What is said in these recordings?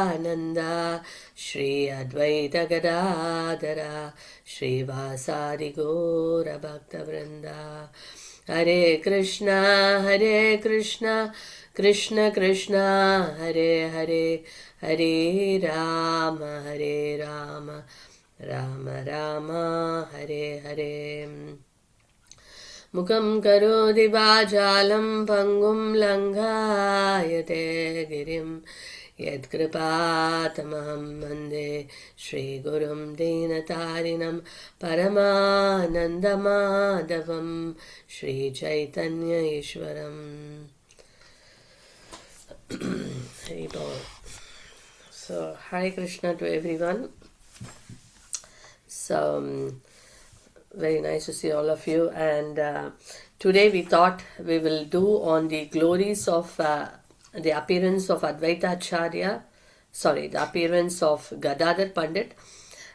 Nityananda Shri Advaita Gadadhara Shri Vasari Gora Bhakta Vrinda. Hare Krishna, Krishna Krishna, Hare Hare, Hare Rama, Hare Rama, Rama Rama, Hare Hare. Mukam karoti vajalam pangum langhayate girim yad kripatamaham mande Shri Gurum Dinatarinam Paramanandamadavam Shri Chaitanya Ishwaram. So, Hare Krishna to everyone. So, very nice to see all of you. And today we thought we will do on the glories of the appearance of Advaita Acharya, the appearance of Gadadhar Pandit,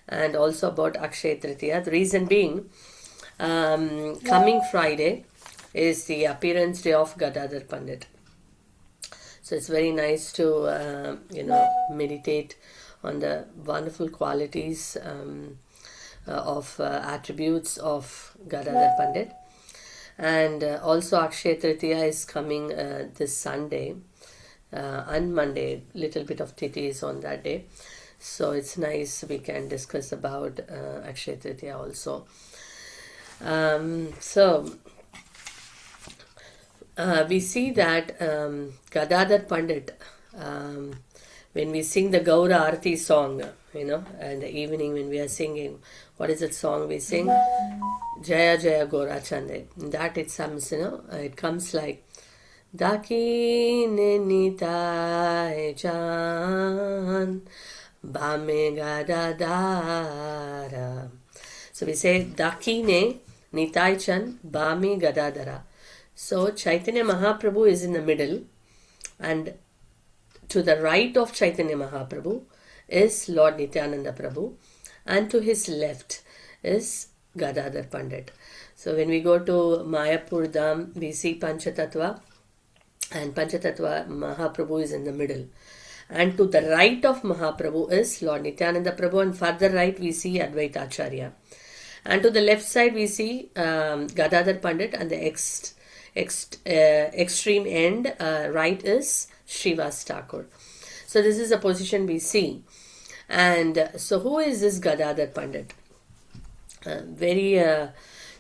and also about Akshaya Tritiya. The reason being, coming Friday is the appearance day of Gadadhar Pandit. So it's very nice to, meditate on the wonderful qualities of attributes of Gadadhar Pandit. And also Akshaya Tritiya is coming this Sunday and Monday. Little bit of Tithi is on that day. So it's nice we can discuss about Akshaya Tritiya also. We see that Gadadhar Pandit, when we sing the Gaura Arti song, in the evening when we are singing, what is that song we sing? Jaya Jaya Gora Chande. That it comes like Dakine Nitai Chan Bame Gadadhara. So we say Dakine Nitai Chan Bame Gadadhara. So Chaitanya Mahaprabhu is in the middle, and to the right of Chaitanya Mahaprabhu is Lord Nityananda Prabhu, and to his left is Gadadhar Pandit. So when we go to Mayapur Dham, we see Panchatattva, and Panchatattva Mahaprabhu is in the middle. And to the right of Mahaprabhu is Lord Nityananda Prabhu, and further right we see Advaita Acharya. And to the left side we see Gadadhar Pandit, and the extreme end right is Srivas Thakur. So this is the position we see. And so who is this Gadadhar Pandit?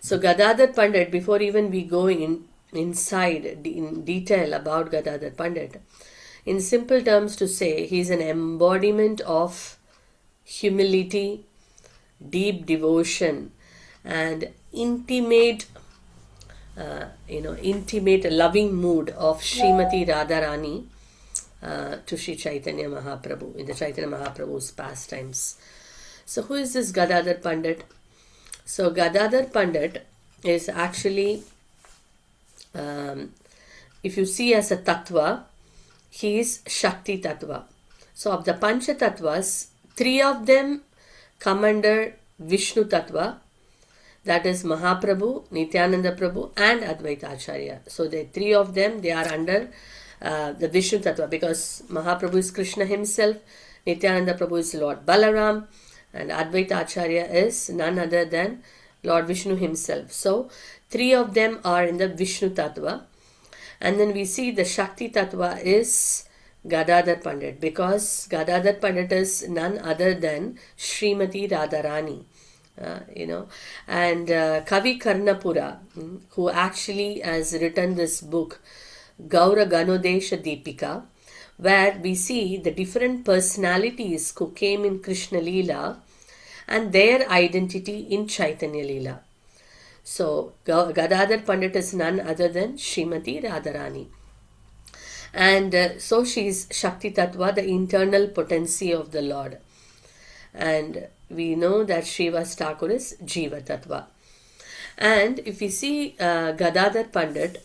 So Gadadhar Pandit, before even we go inside in detail about Gadadhar Pandit, in simple terms to say, he is an embodiment of humility, deep devotion, and intimate loving mood of Srimati Radharani to Sri Chaitanya Mahaprabhu, in the Chaitanya Mahaprabhu's pastimes. So who is this Gadadhar Pandit? So Gadadhar Pandit is actually, if you see as a tattva, he is Shakti Tattva. So of the Pancha Tattvas, 3 of them come under Vishnu Tattva, that is Mahaprabhu, Nityananda Prabhu, and Advaita Acharya. So the 3 of them, they are under the Vishnu Tattva, because Mahaprabhu is Krishna himself, Nityananda Prabhu is Lord Balaram, and Advaita Acharya is none other than Lord Vishnu himself. So 3 of them are in the Vishnu Tattva. And then we see the Shakti Tattva is Gadadhar Pandit, because Gadadhar Pandit is none other than Srimati Radharani. And Kavi Karnapura, who actually has written this book, Gaura Ganodesha Deepika, where we see the different personalities who came in Krishna Leela and their identity in Chaitanya Leela. So Gadadhar Pandit is none other than Srimati Radharani. And so she is Shakti Tattva, the internal potency of the Lord. And we know that Srivas Thakur is Jiva Tattva. And if we see Gadadhar Pandit,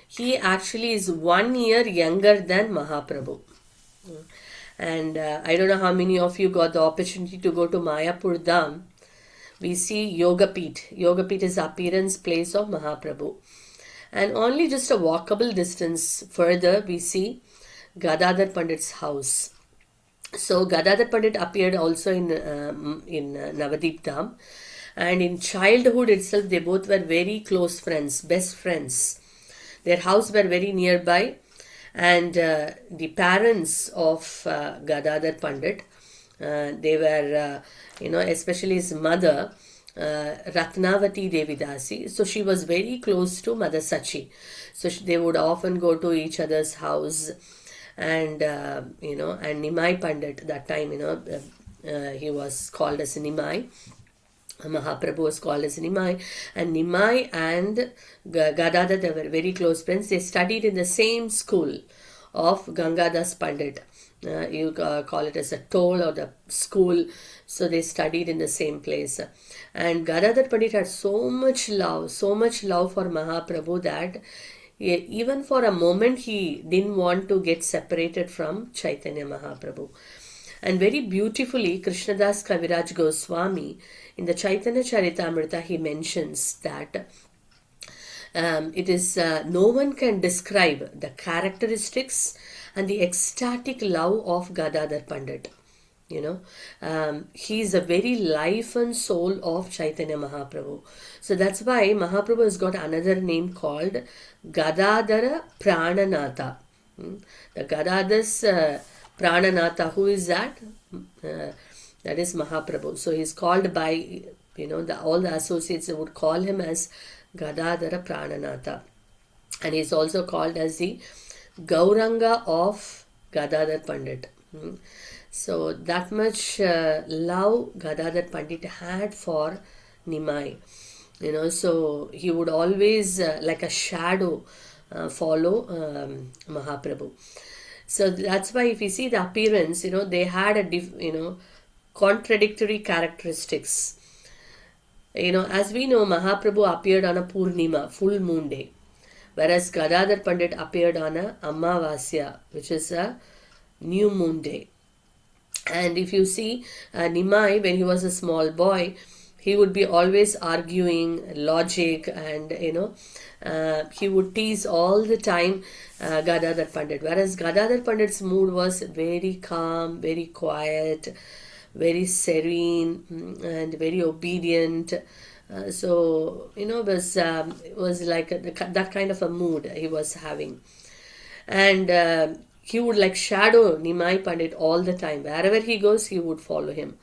he actually is 1 year younger than Mahaprabhu. And I don't know how many of you got the opportunity to go to Mayapur Dham. We see Yogapeeth. Yogapeeth is the appearance place of Mahaprabhu. And only just a walkable distance further, we see Gadadhar Pandit's house. So Gadadhar Pandit appeared also in Navadip Dham, and in childhood itself they both were very close friends, best friends. Their house were very nearby, and the parents of Gadadhar Pandit, they were, especially his mother, Ratnavati Devi Dasi. So she was very close to Mother Sachi. So they would often go to each other's house, and and Nimai Pandit that time, he was called as Nimai. Mahaprabhu was called as Nimai, and Nimai and Gadadhar, they were very close friends. They studied in the same school of Gangadas Pandit. You call it as a toll or the school. So they studied in the same place. And Gadadhar Pandit had so much love for Mahaprabhu that even for a moment he didn't want to get separated from Chaitanya Mahaprabhu. And very beautifully, Krishnadas Kaviraj Goswami, in the Chaitanya Charitamrita, he mentions that it is no one can describe the characteristics and the ecstatic love of Gadadhar Pandit. He is the very life and soul of Chaitanya Mahaprabhu. So that's why Mahaprabhu has got another name called Gadadhara Prananatha. The Gadadhar's Prananatha, who is that? That is Mahaprabhu. So he's called by, all the associates would call him as Gadadhara Prananatha. And he's also called as the Gauranga of Gadadhar Pandit. So that much love Gadadhar Pandit had for Nimai. So he would always, like a shadow, follow Mahaprabhu. So that's why if you see the appearance, they had a contradictory characteristics. As we know, Mahaprabhu appeared on a Purnima, full moon day, whereas Gadadhar Pandit appeared on a Amavasya, which is a new moon day. And if you see Nimai, when he was a small boy, he would be always arguing logic, and he would tease all the time Gadadhar Pandit, whereas Gadadhar Pandit's mood was very calm, very quiet, very serene, and very obedient. So it was like that kind of a mood he was having. And he would like shadow Nimai Pandit all the time. Wherever he goes, he would follow him.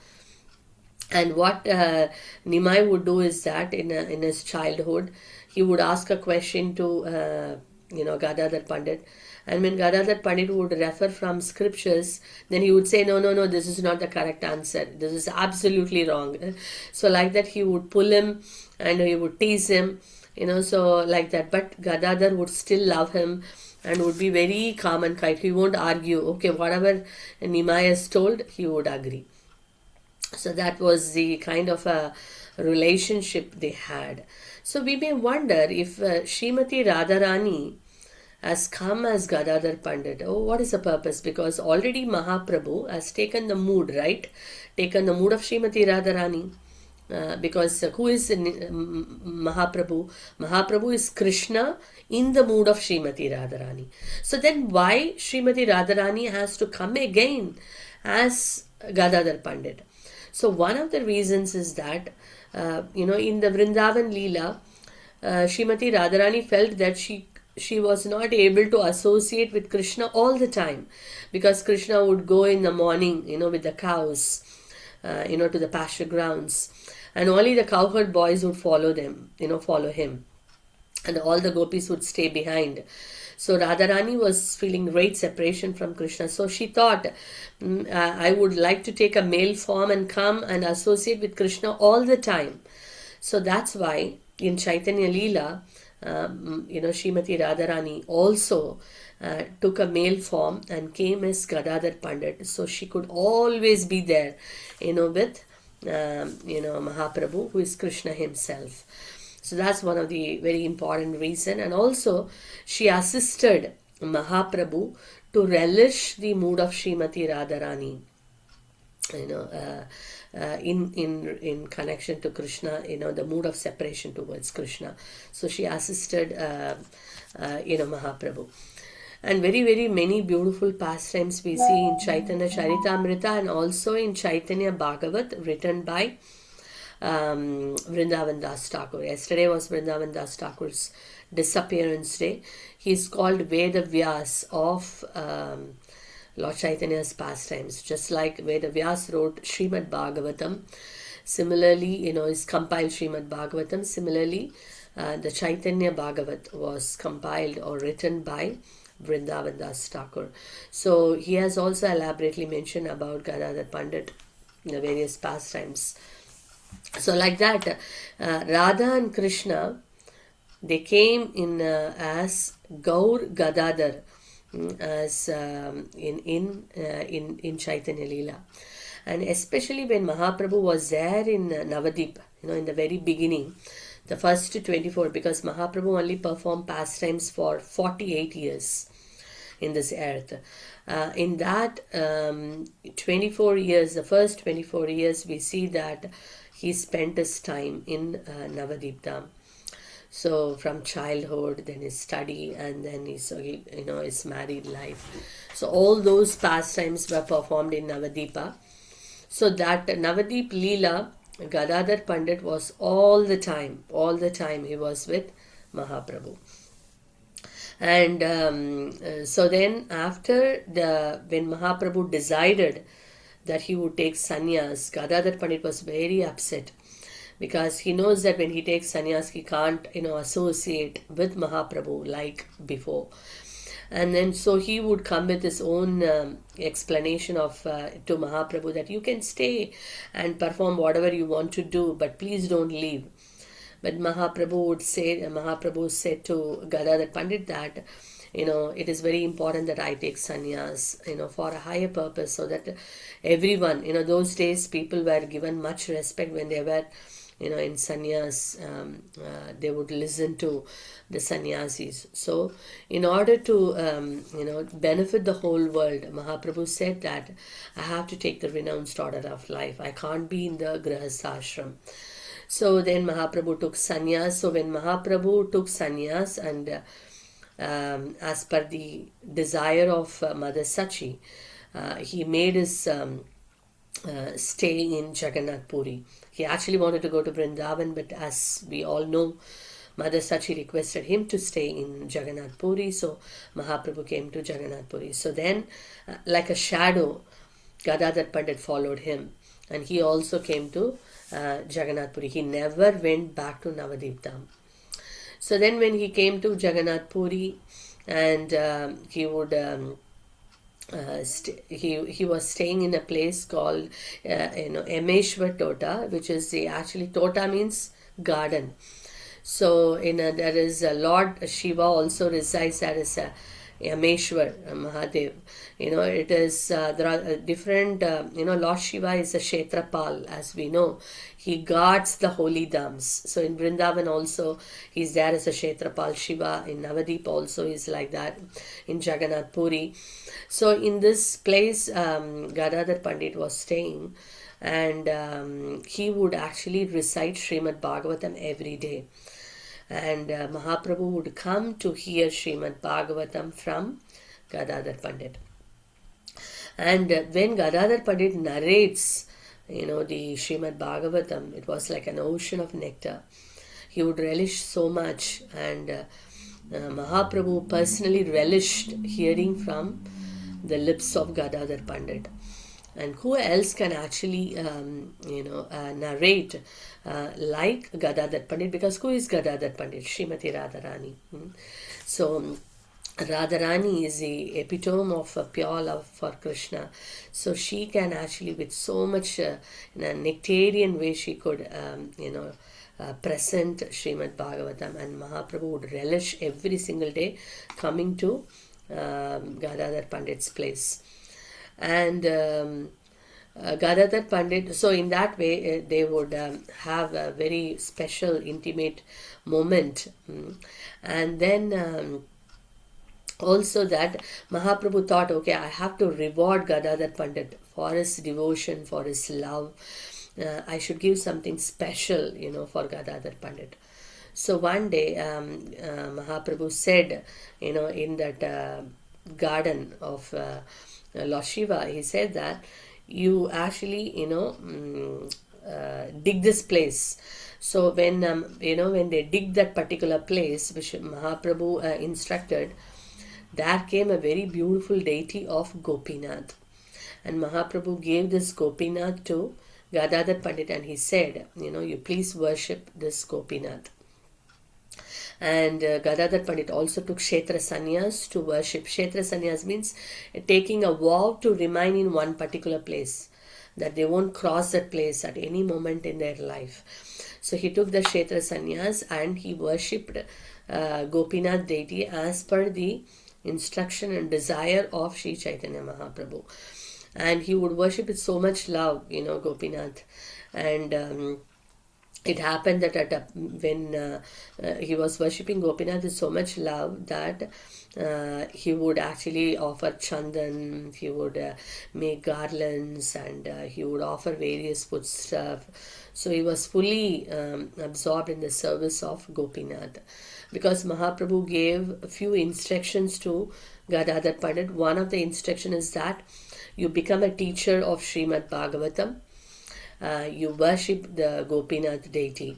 And what Nimai would do is that in his childhood, he would ask a question to Gadadhar Pandit. And when Gadadhar Pandit would refer from scriptures, then he would say, no, this is not the correct answer. This is absolutely wrong. So like that, he would pull him and he would tease him, so like that. But Gadadhar would still love him and would be very calm and quiet. He won't argue. Okay, whatever Nimai has told, he would agree. So that was the kind of a relationship they had. So we may wonder if Srimati Radharani has come as Gadadhar Pandit. Oh, what is the purpose? Because already Mahaprabhu has taken the mood, right? Taken the mood of Srimati Radharani. Because who is Mahaprabhu? Mahaprabhu is Krishna in the mood of Srimati Radharani. So then why Srimati Radharani has to come again as Gadadhar Pandit? So one of the reasons is that, in the Vrindavan Leela, Srimati Radharani felt that she was not able to associate with Krishna all the time, because Krishna would go in the morning, with the cows, to the pasture grounds, and only the cowherd boys would follow him, and all the gopis would stay behind. So Radharani was feeling great separation from Krishna. So she thought, I would like to take a male form and come and associate with Krishna all the time. So that's why in Chaitanya Leela, Srimati Radharani also took a male form and came as Gadadhar Pandit. So she could always be there, with, Mahaprabhu, who is Krishna himself. So that's one of the very important reason. And also she assisted Mahaprabhu to relish the mood of Srimati Radharani, in connection to Krishna, the mood of separation towards Krishna. So she assisted, Mahaprabhu. And very, very many beautiful pastimes we see in Chaitanya Charitamrita and also in Chaitanya Bhagavat, written by Vrindavan Das Thakur. Yesterday was Vrindavan Das Thakur's disappearance day. He is called Veda Vyas of Lord Chaitanya's pastimes. Just like Veda Vyas wrote Srimad Bhagavatam, similarly, is compiled Srimad Bhagavatam. Similarly, the Chaitanya Bhagavat was compiled or written by Vrindavan Das Thakur. So he has also elaborately mentioned about Gadadhar Pandit, the various pastimes. So like that, Radha and Krishna, they came in as Gaur Gadadhar, as in Chaitanya Leela. And especially when Mahaprabhu was there in Navadip, in the very beginning, the first 24, because Mahaprabhu only performed pastimes for 48 years in this earth. In that 24 years, the first 24 years, we see that he spent his time in Navadip Dham. So from childhood, then his study, and then his married life. So all those pastimes were performed in Navadipa. So that Navadip Leela, Gadadhar Pandit was all the time he was with Mahaprabhu. And so then after when Mahaprabhu decided that he would take sannyas, Gadadhar Pandit was very upset, because he knows that when he takes sannyas, he can't associate with Mahaprabhu like before. And then so he would come with his own explanation of to Mahaprabhu that you can stay and perform whatever you want to do, but please don't leave. But Mahaprabhu said to Gadadhar Pandit that it is very important that I take sannyas for a higher purpose, so that everyone, those days people were given much respect when they were in sannyas. They would listen to the sannyasis. So in order to benefit the whole world, Mahaprabhu said that I have to take the renounced order of life. I can't be in the grahastha ashram. So then Mahaprabhu took sannyas. So when Mahaprabhu took sannyas, and as per the desire of Mother Sachi, he made his stay in Jagannath Puri. He actually wanted to go to Vrindavan, but as we all know, Mother Sachi requested him to stay in Jagannath Puri. So Mahaprabhu came to Jagannath Puri. So then, like a shadow, Gadadhar Pandit followed him, and he also came to Jagannath Puri. He never went back to Navadip Dham. So then when he came to Jagannath Puri, and he would he was staying in a place called Emeshwar Tota, which is actually Tota means garden. So there is Lord Shiva also resides. There is Yameshwar Mahadev. It is there are different. Lord Shiva is a Kshetrapal, as we know. He guards the holy dhams. So in Vrindavan also he's there as a Kshetrapal Shiva. In Navadip also is like that. In Jagannath Puri. So in this place, Gadadhar Pandit was staying, and he would actually recite Srimad Bhagavatam every day. And Mahaprabhu would come to hear Srimad Bhagavatam from Gadadhar Pandit. And when Gadadhar Pandit narrates, the Srimad Bhagavatam, it was like an ocean of nectar. He would relish so much, and Mahaprabhu personally relished hearing from the lips of Gadadhar Pandit. And who else can actually, narrate like Gadadhar Pandit? Because who is Gadadhar Pandit? Srimati Radharani. So Radharani is the epitome of pure love for Krishna. So she can actually, with so much in a nectarian way, she could, present Srimad Bhagavatam, and Mahaprabhu would relish every single day coming to Gadadhar Pandit's place. And Gadadhar Pandit, so in that way they would have a very special intimate moment. And then also that Mahaprabhu thought, okay, I have to reward Gadadhar Pandit for his devotion, for his love. I should give something special, for Gadadhar Pandit. So one day Mahaprabhu said, in that garden of Lord Shiva, he said that you actually, dig this place. So when when they dig that particular place, which Mahaprabhu instructed, there came a very beautiful deity of Gopinath. And Mahaprabhu gave this Gopinath to Gadadhar Pandit, and he said, you please worship this Gopinath. And Gadadhar Pandit also took Kshetra Sannyas to worship. Kshetra Sannyas means taking a vow to remain in one particular place, that they won't cross that place at any moment in their life. So he took the Kshetra Sannyas and he worshipped Gopinath deity as per the instruction and desire of Sri Chaitanya Mahaprabhu. And he would worship with so much love, Gopinath. And it happened that when he was worshipping Gopinath with so much love that he would actually offer chandan, he would make garlands, and he would offer various foodstuff. So he was fully absorbed in the service of Gopinath. Because Mahaprabhu gave a few instructions to Gadadhar Pandit. One of the instruction is that you become a teacher of Srimad Bhagavatam. You worship the Gopinath deity,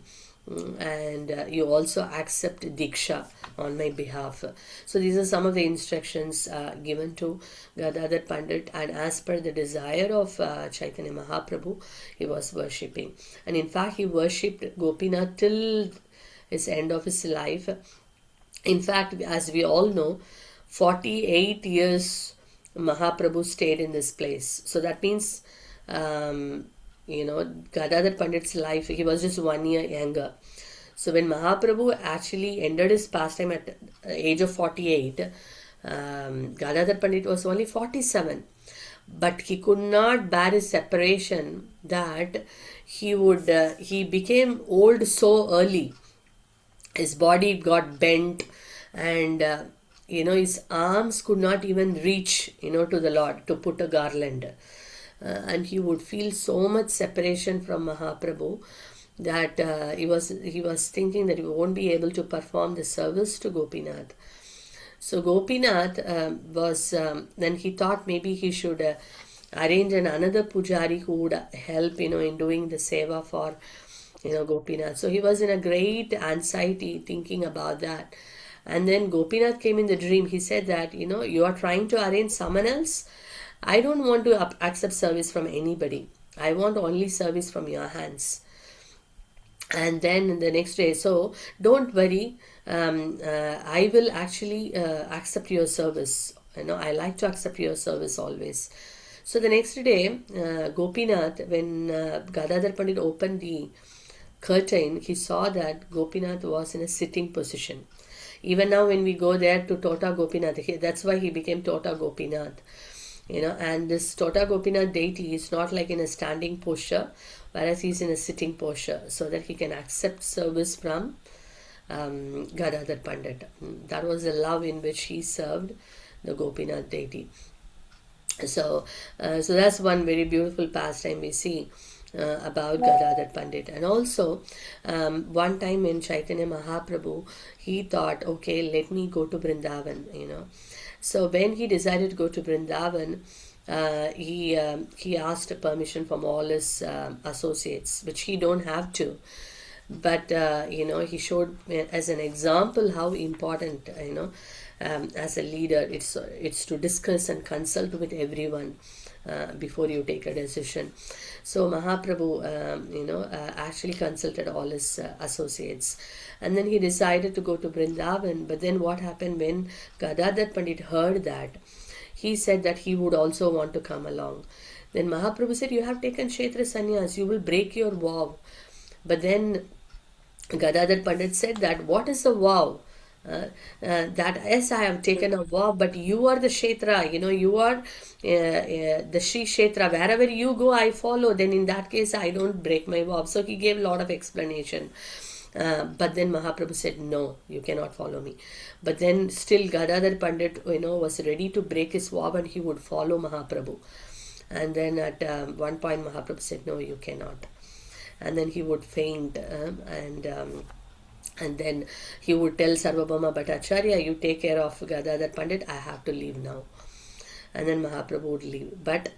and you also accept Diksha on my behalf. So these are some of the instructions given to Gadadhar Pandit, and as per the desire of Chaitanya Mahaprabhu, he was worshipping. And in fact, he worshipped Gopinath till his end of his life. In fact, as we all know, 48 years Mahaprabhu stayed in this place. So that means Gadadhar Pandit's life, he was just 1 year younger. So when Mahaprabhu actually ended his pastime at the age of 48, Gadadhar Pandit was only 47. But he could not bear his separation, that he became old so early. His body got bent, and his arms could not even reach to the Lord to put a garland. And he would feel so much separation from Mahaprabhu that he was thinking that he won't be able to perform the service to Gopinath. So Gopinath then he thought maybe he should arrange another pujari who would help in doing the seva for Gopinath. So he was in a great anxiety thinking about that. And then Gopinath came in the dream. He said that you are trying to arrange someone else. I don't want to accept service from anybody. I want only service from your hands. And then the next day, so don't worry, I will actually accept your service. I like to accept your service always. So the next day, Gopinath, when Gadadhar Pandit opened the curtain, he saw that Gopinath was in a sitting position. Even now when we go there to Tota Gopinath, that's why he became Tota Gopinath. And this Tota Gopinath deity is not like in a standing posture, whereas he's in a sitting posture, so that he can accept service from Gadadhar Pandit. That was the love in which he served the Gopinath deity. So that's one very beautiful pastime we see about Gadadhar Pandit. And also, one time in Chaitanya Mahaprabhu, he thought, okay, let me go to Vrindavan, So when he decided to go to Vrindavan, he asked permission from all his associates, which he don't have to. But, he showed as an example how important, as a leader, it's to discuss and consult with everyone before you take a decision. So Mahaprabhu, actually consulted all his associates. And then he decided to go to Vrindavan. But then what happened when Gadadhar Pandit heard that? He said that he would also want to come along. Then Mahaprabhu said, you have taken Kshetra Sannyas, you will break your vow. But then Gadadhar Pandit said that, what is a vow? That yes, I have taken a vow, but you are the Kshetra, you are the Sri Kshetra. Wherever you go, I follow. Then in that case, I don't break my vow. So he gave a lot of explanation. But then Mahaprabhu said, no, you cannot follow me. But then still Gadadhar Pandit, was ready to break his vow and he would follow Mahaprabhu. And then at one point Mahaprabhu said, no, you cannot. And then he would faint. And then he would tell Sarvabhauma Bhattacharya, you take care of Gadadhar Pandit, I have to leave now. And then Mahaprabhu would leave. But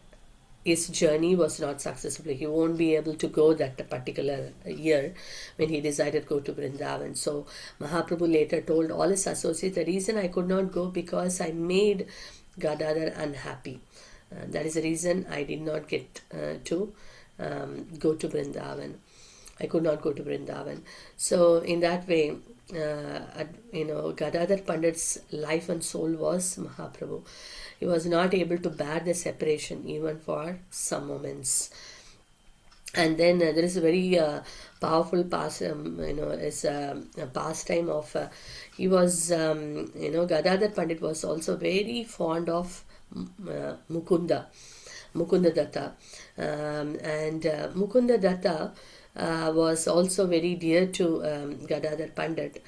his journey was not successful. He won't be able to go that particular year when he decided to go to Vrindavan. So Mahaprabhu later told all his associates, the reason I could not go because I made Gadadhar unhappy. That is the reason I did not get to go to Vrindavan. I could not go to Vrindavan. So in that way, Gadadhar Pandit's life and soul was Mahaprabhu. He was not able to bear the separation even for some moments. And then there is a very powerful pastime of he was Gadadhar Pandit was also very fond of Mukunda Datta, and Mukunda Datta was also very dear to Gadadhar Pandit.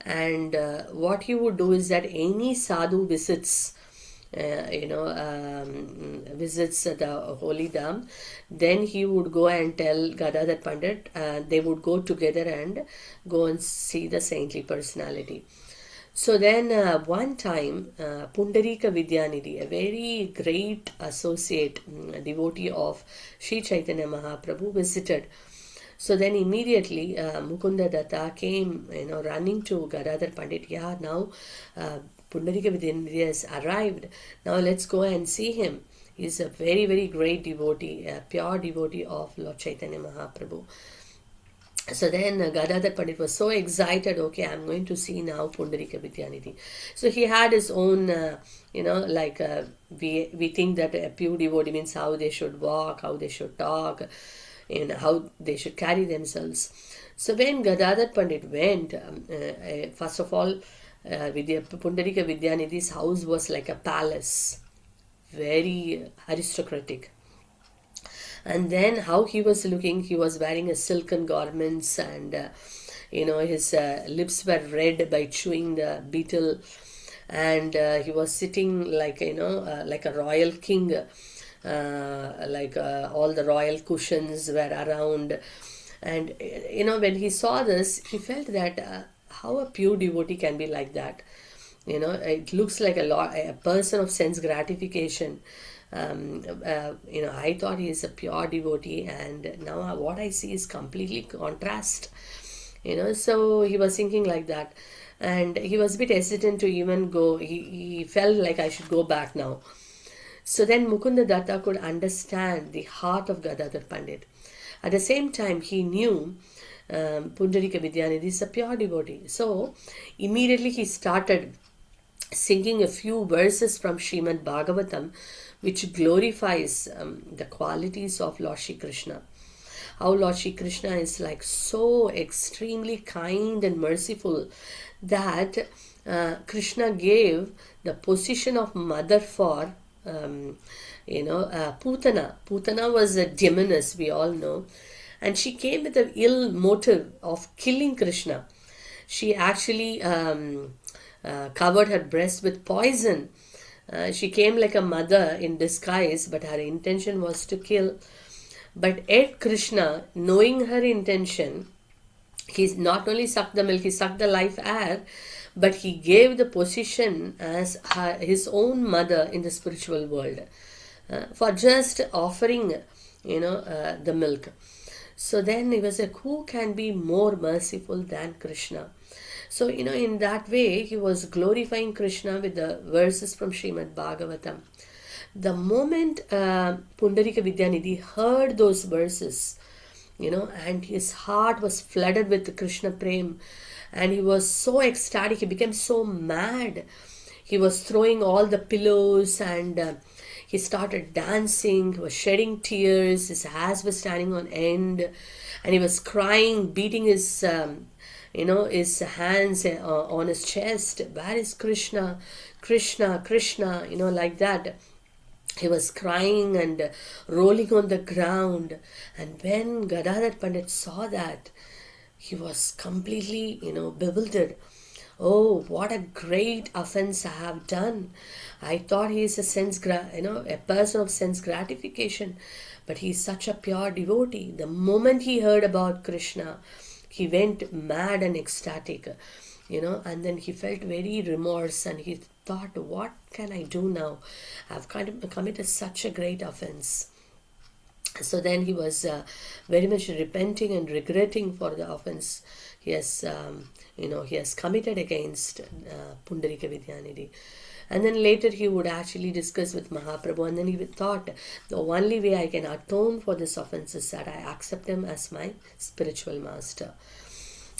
And what he would do is that any sadhu visits visits the holy dham, then he would go and tell Gadadhar Pandit, they would go together and go and see the saintly personality. So then one time Pundarika Vidyanidhi, a very great associate, devotee of Sri Chaitanya Mahaprabhu, visited. So then immediately Mukunda Datta came, running to Gadadhar Pandit. Yeah, now Pundarika Vidyanidhi has arrived. Now let's go and see him. He's a very, very great devotee, a pure devotee of Lord Chaitanya Mahaprabhu. So then Gadadhar Pandit was so excited, okay, I'm going to see now Pundarika Vidyanidhi. So he had his own, we think that a pure devotee means how they should walk, how they should talk, how they should carry themselves. So when Gadadhar Pandit went, first of all, Pundarika Vidyanidhi's house was like a palace, very aristocratic. And then how he was looking, he was wearing a silken garments, and his lips were red by chewing the betel, and he was sitting like like a royal king, all the royal cushions were around. And when he saw this, he felt that how a pure devotee can be like that. It looks like a person of sense gratification. I thought he is a pure devotee, and now what I see is completely contrast. So he was thinking like that, and he was a bit hesitant to even go. He felt like I should go back now. So then Mukunda Datta could understand the heart of Gadadhar Pandit. At the same time, he knew Pundarika Vidyanidhi is a pure devotee. So immediately he started singing a few verses from Srimad Bhagavatam, which glorifies the qualities of Lord Shri Krishna. How Lord Shri Krishna is like so extremely kind and merciful that Krishna gave the position of mother for Putana. Putana was a demoness, we all know, and she came with the ill motive of killing Krishna. She actually covered her breast with poison. She came like a mother in disguise, but her intention was to kill. But yet Krishna, knowing her intention, he not only sucked the milk, he sucked the life air, but he gave the position as his own mother in the spiritual world for just offering, the milk. So then he was like, who can be more merciful than Krishna? So, in that way, he was glorifying Krishna with the verses from Srimad Bhagavatam. The moment Pundarika Vidyanidhi heard those verses, and his heart was flooded with Krishna Prem, and he was so ecstatic, he became so mad. He was throwing all the pillows, and he started dancing, he was shedding tears, his hairs were standing on end, and he was crying, beating his his hands on his chest. Where is Krishna? Krishna, Krishna, like that. He was crying and rolling on the ground. And when Gadadhar Pandit saw that, he was completely, bewildered. Oh, what a great offense I have done. I thought he is a person of sense gratification, but he is such a pure devotee. The moment he heard about Krishna, he went mad and ecstatic, and then he felt very remorse, and he thought, what can I do now? I've kind of committed such a great offense. So then he was very much repenting and regretting for the offense he has committed against Pundarika Vidyanidhi. And then later he would actually discuss with Mahaprabhu, and then he thought, the only way I can atone for this offense is that I accept him as my spiritual master.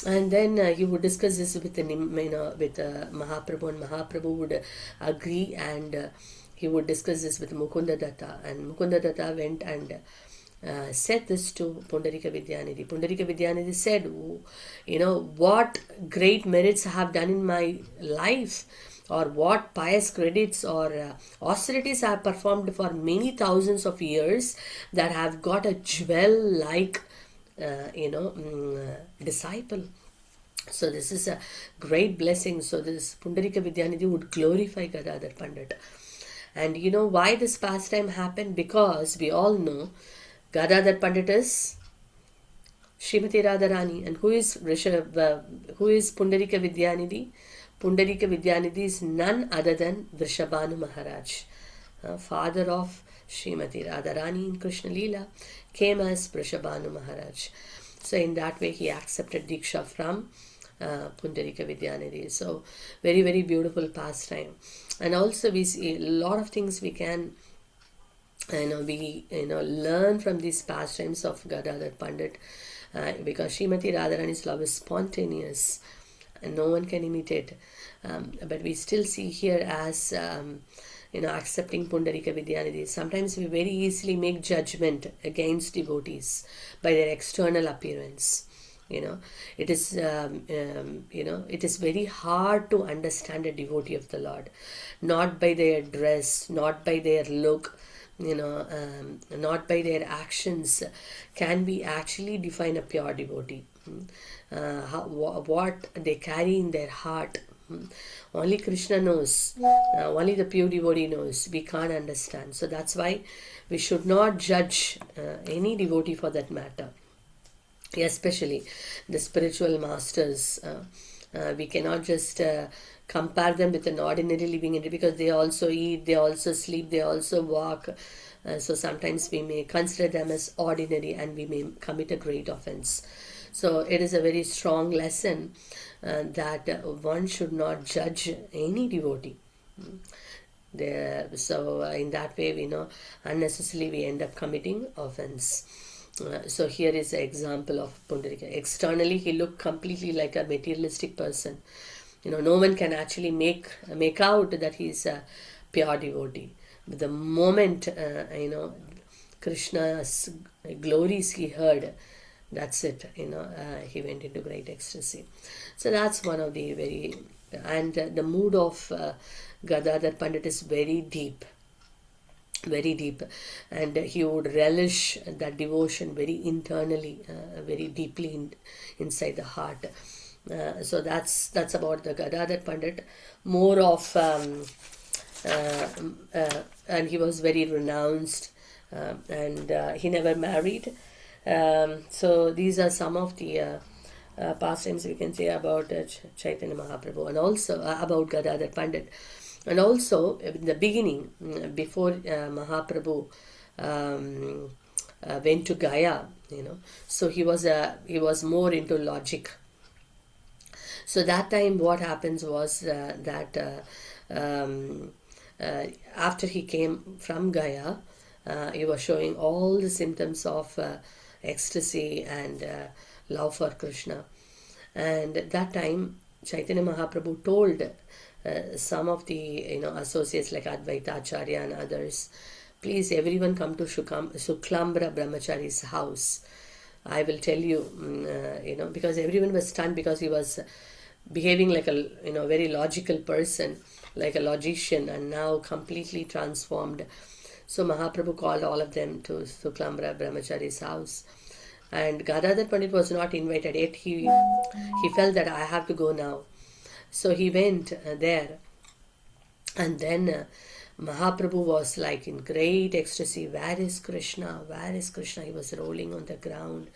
And then he would discuss this with Mahaprabhu, and Mahaprabhu would agree, and he would discuss this with Mukunda Datta, and Mukunda Datta went and said this to Pundarika Vidyanidhi. Pundarika Vidyanidhi said, what great merits I have done in my life, or what pious credits or austerities I have performed for many thousands of years, that have got a jewel like disciple. So this is a great blessing. So this Pundarika Vidyanidhi would glorify Gadadhar Pandit. And why this pastime happened? Because we all know Gadadhar Pandit is Srimati Radharani. And who is Pundarika Vidyanidhi? Pundarika Vidyanidhi is none other than Vrishabhanu Maharaj, father of Srimati Radharani in Krishna Leela, came as Vrishabhanu Maharaj. So in that way he accepted Diksha from Pundarika Vidyanidhi. So very, very beautiful pastime. And also we see a lot of things we can learn from these pastimes of Gadadhar Pandit, because Srimati Radharani's love is spontaneous and no one can imitate. But we still see here as accepting Pundarika Vidyanidhi. Sometimes we very easily make judgment against devotees by their external appearance. It is very hard to understand a devotee of the Lord, not by their dress, not by their look, not by their actions can we actually define a pure devotee. What they carry in their heart, only Krishna knows, only the pure devotee knows. We can't understand. So that's why we should not judge any devotee for that matter, especially the spiritual masters. We cannot just compare them with an ordinary living entity, because they also eat, they also sleep, they also walk. So sometimes we may consider them as ordinary and we may commit a great offense. So it is a very strong lesson that one should not judge any devotee. So in that way, we know unnecessarily we end up committing offense. So here is an example of Pundarika. Externally, he looked completely like a materialistic person. No one can actually make out that he is a pure devotee. But the moment Krishna's glories he heard, that's it. He went into great ecstasy. So that's one of the very, and the mood of Gadadhar Pandit is very deep, and he would relish that devotion very internally, very deeply inside the heart. So that's about the Gadadhar Pandit. More of and he was very renounced, and he never married. So these are some of the pastimes we can say about Chaitanya Mahaprabhu, and also about Gadadhar Pandit. And also in the beginning, before Mahaprabhu went to Gaya, so he was more into logic. So that time what happens was that after he came from Gaya, he was showing all the symptoms of ecstasy and love for Krishna. And at that time Chaitanya Mahaprabhu told some of the associates like Advaita Acharya and others, please everyone come to Shuklambra Brahmachari's house. I will tell you, because everyone was stunned, because he was behaving like a very logical person, like a logician, and now completely transformed. So Mahaprabhu called all of them to Shuklambra Brahmachari's house, and Gadadhar Pandit was not invited yet. He felt that I have to go now. So he went there, and then Mahaprabhu was like in great ecstasy. Where is Krishna? Where is Krishna? He was rolling on the ground,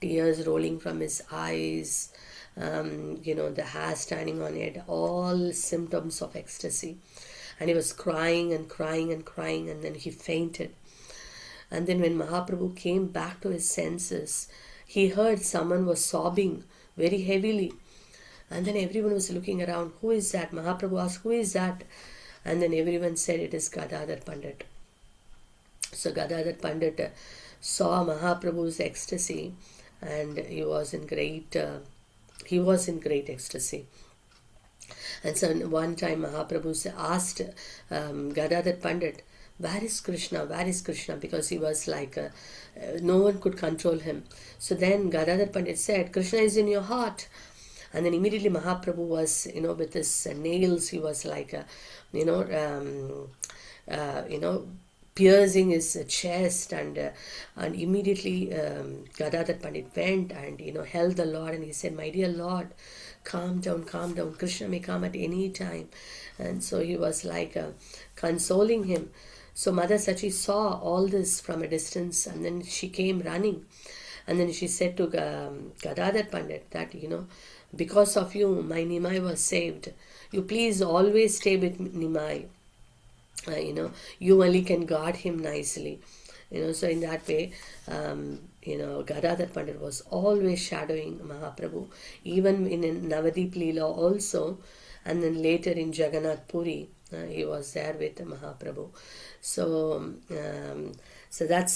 tears rolling from his eyes, the hair standing on it, all symptoms of ecstasy. And he was crying and crying and crying, and then he fainted. And then when Mahaprabhu came back to his senses, he heard someone was sobbing very heavily. And then everyone was looking around. Who is that? Mahaprabhu asked, who is that? And then everyone said, it is Gadadhar Pandit. So Gadadhar Pandit saw Mahaprabhu's ecstasy, and he was in great ecstasy. And so one time Mahaprabhu asked Gadadhar Pandit, where is Krishna? Where is Krishna? Because he was like, no one could control him. So then Gadadhar Pandit said, Krishna is in your heart. And then immediately Mahaprabhu was, with his nails, he was like, piercing his chest, and immediately Gadadhar Pandit went and held the Lord, and he said, my dear Lord, calm down, Krishna may come at any time. And so he was like consoling him. So Mother Sachi saw all this from a distance, and then she came running, and then she said to Gadadhar Pandit that because of you my Nimai was saved. You please always stay with Nimai. You only can guard him nicely. So in that way, Gadadhar Pandit was always shadowing Mahaprabhu, even in Navadip Leela also, and then later in Jagannath Puri, he was there with Mahaprabhu. So that's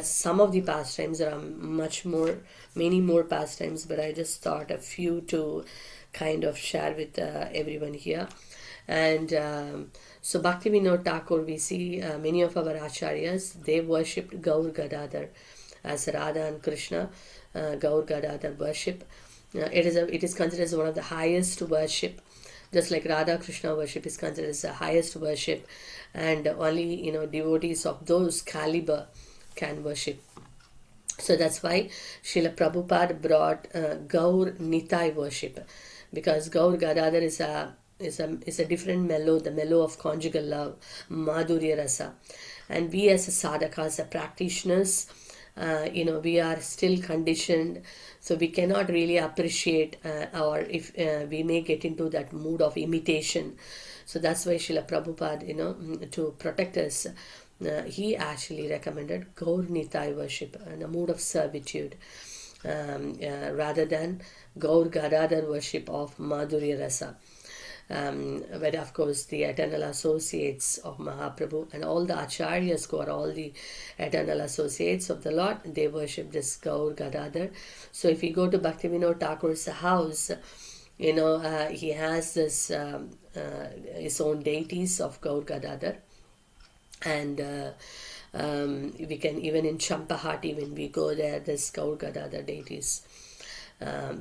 some of the pastimes. There are many more pastimes, but I just thought a few to kind of share with everyone here. And so Bhakti Vinod Thakur, we see many of our acharyas, they worshipped Gaur Gadadhar as Radha and Krishna. Gaur Gadadhar worship. It is considered as one of the highest worship. Just like Radha Krishna worship is considered as the highest worship, and only devotees of those caliber can worship. So that's why Srila Prabhupada brought Gaur Nitai worship, because Gaur Gadadhar is a different mellow, the mellow of conjugal love, Madhurya Rasa. And we as sadhakas, the practitioners, we are still conditioned, so we cannot really appreciate, or if we may get into that mood of imitation. So that's why Srila Prabhupada, to protect us, he actually recommended Gaur Nitai worship, in a mood of servitude, rather than Gaur Gadadhar worship of Madhurya Rasa. But of course the eternal associates of Mahaprabhu and all the acharyas who are all the eternal associates of the Lord, they worship this Gaur Gadadhar. So if you go to Bhakti Vinod Thakur's house, he has this his own deities of Gaur Gadadhar, and we can, even in Champahati, when we go there, this Gaur Gadadhar deities,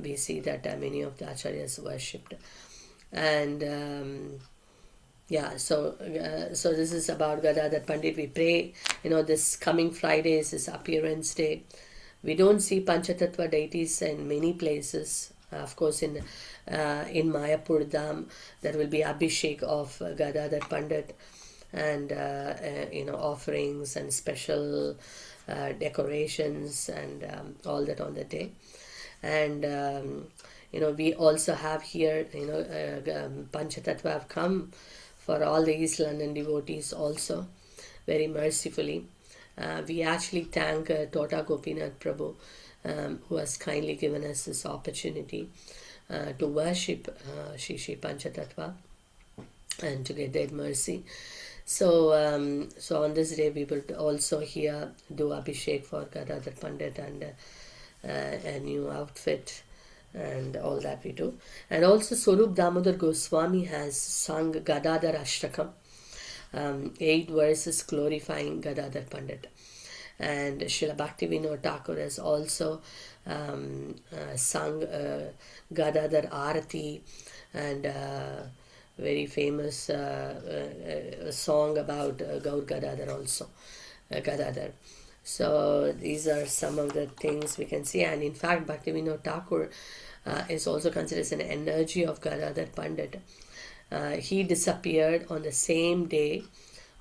we see that many of the acharyas worshipped. And so this is about Gadadhar Pandit. We pray, this coming Friday is his appearance day. We don't see Panchatattva deities in many places. Of course, in Mayapur Dham, there will be Abhishek of Gadadhar Pandit, and offerings and special decorations and all that on the day. And we also have here, Panchatattva have come for all the East London devotees also, very mercifully. We actually thank Tota Gopinath Prabhu, who has kindly given us this opportunity to worship Shri Panchatattva and to get their mercy. So on this day we will also here do Abhishek for Gadadhar Pandit, and a new outfit and all that we do. And also Swarup Damodar Goswami has sung Gadadhar Ashtakam, 8 verses glorifying Gadadhar Pandit. And Srila Bhakti Vinod Thakur has also sung Gadadhar Arati, and very famous song about Gaur Gadadhar also, Gadadhar. So these are some of the things we can see. And in fact, Bhakti Vinod Thakur is also considered as an energy of Gadadhar Pandit. he disappeared on the same day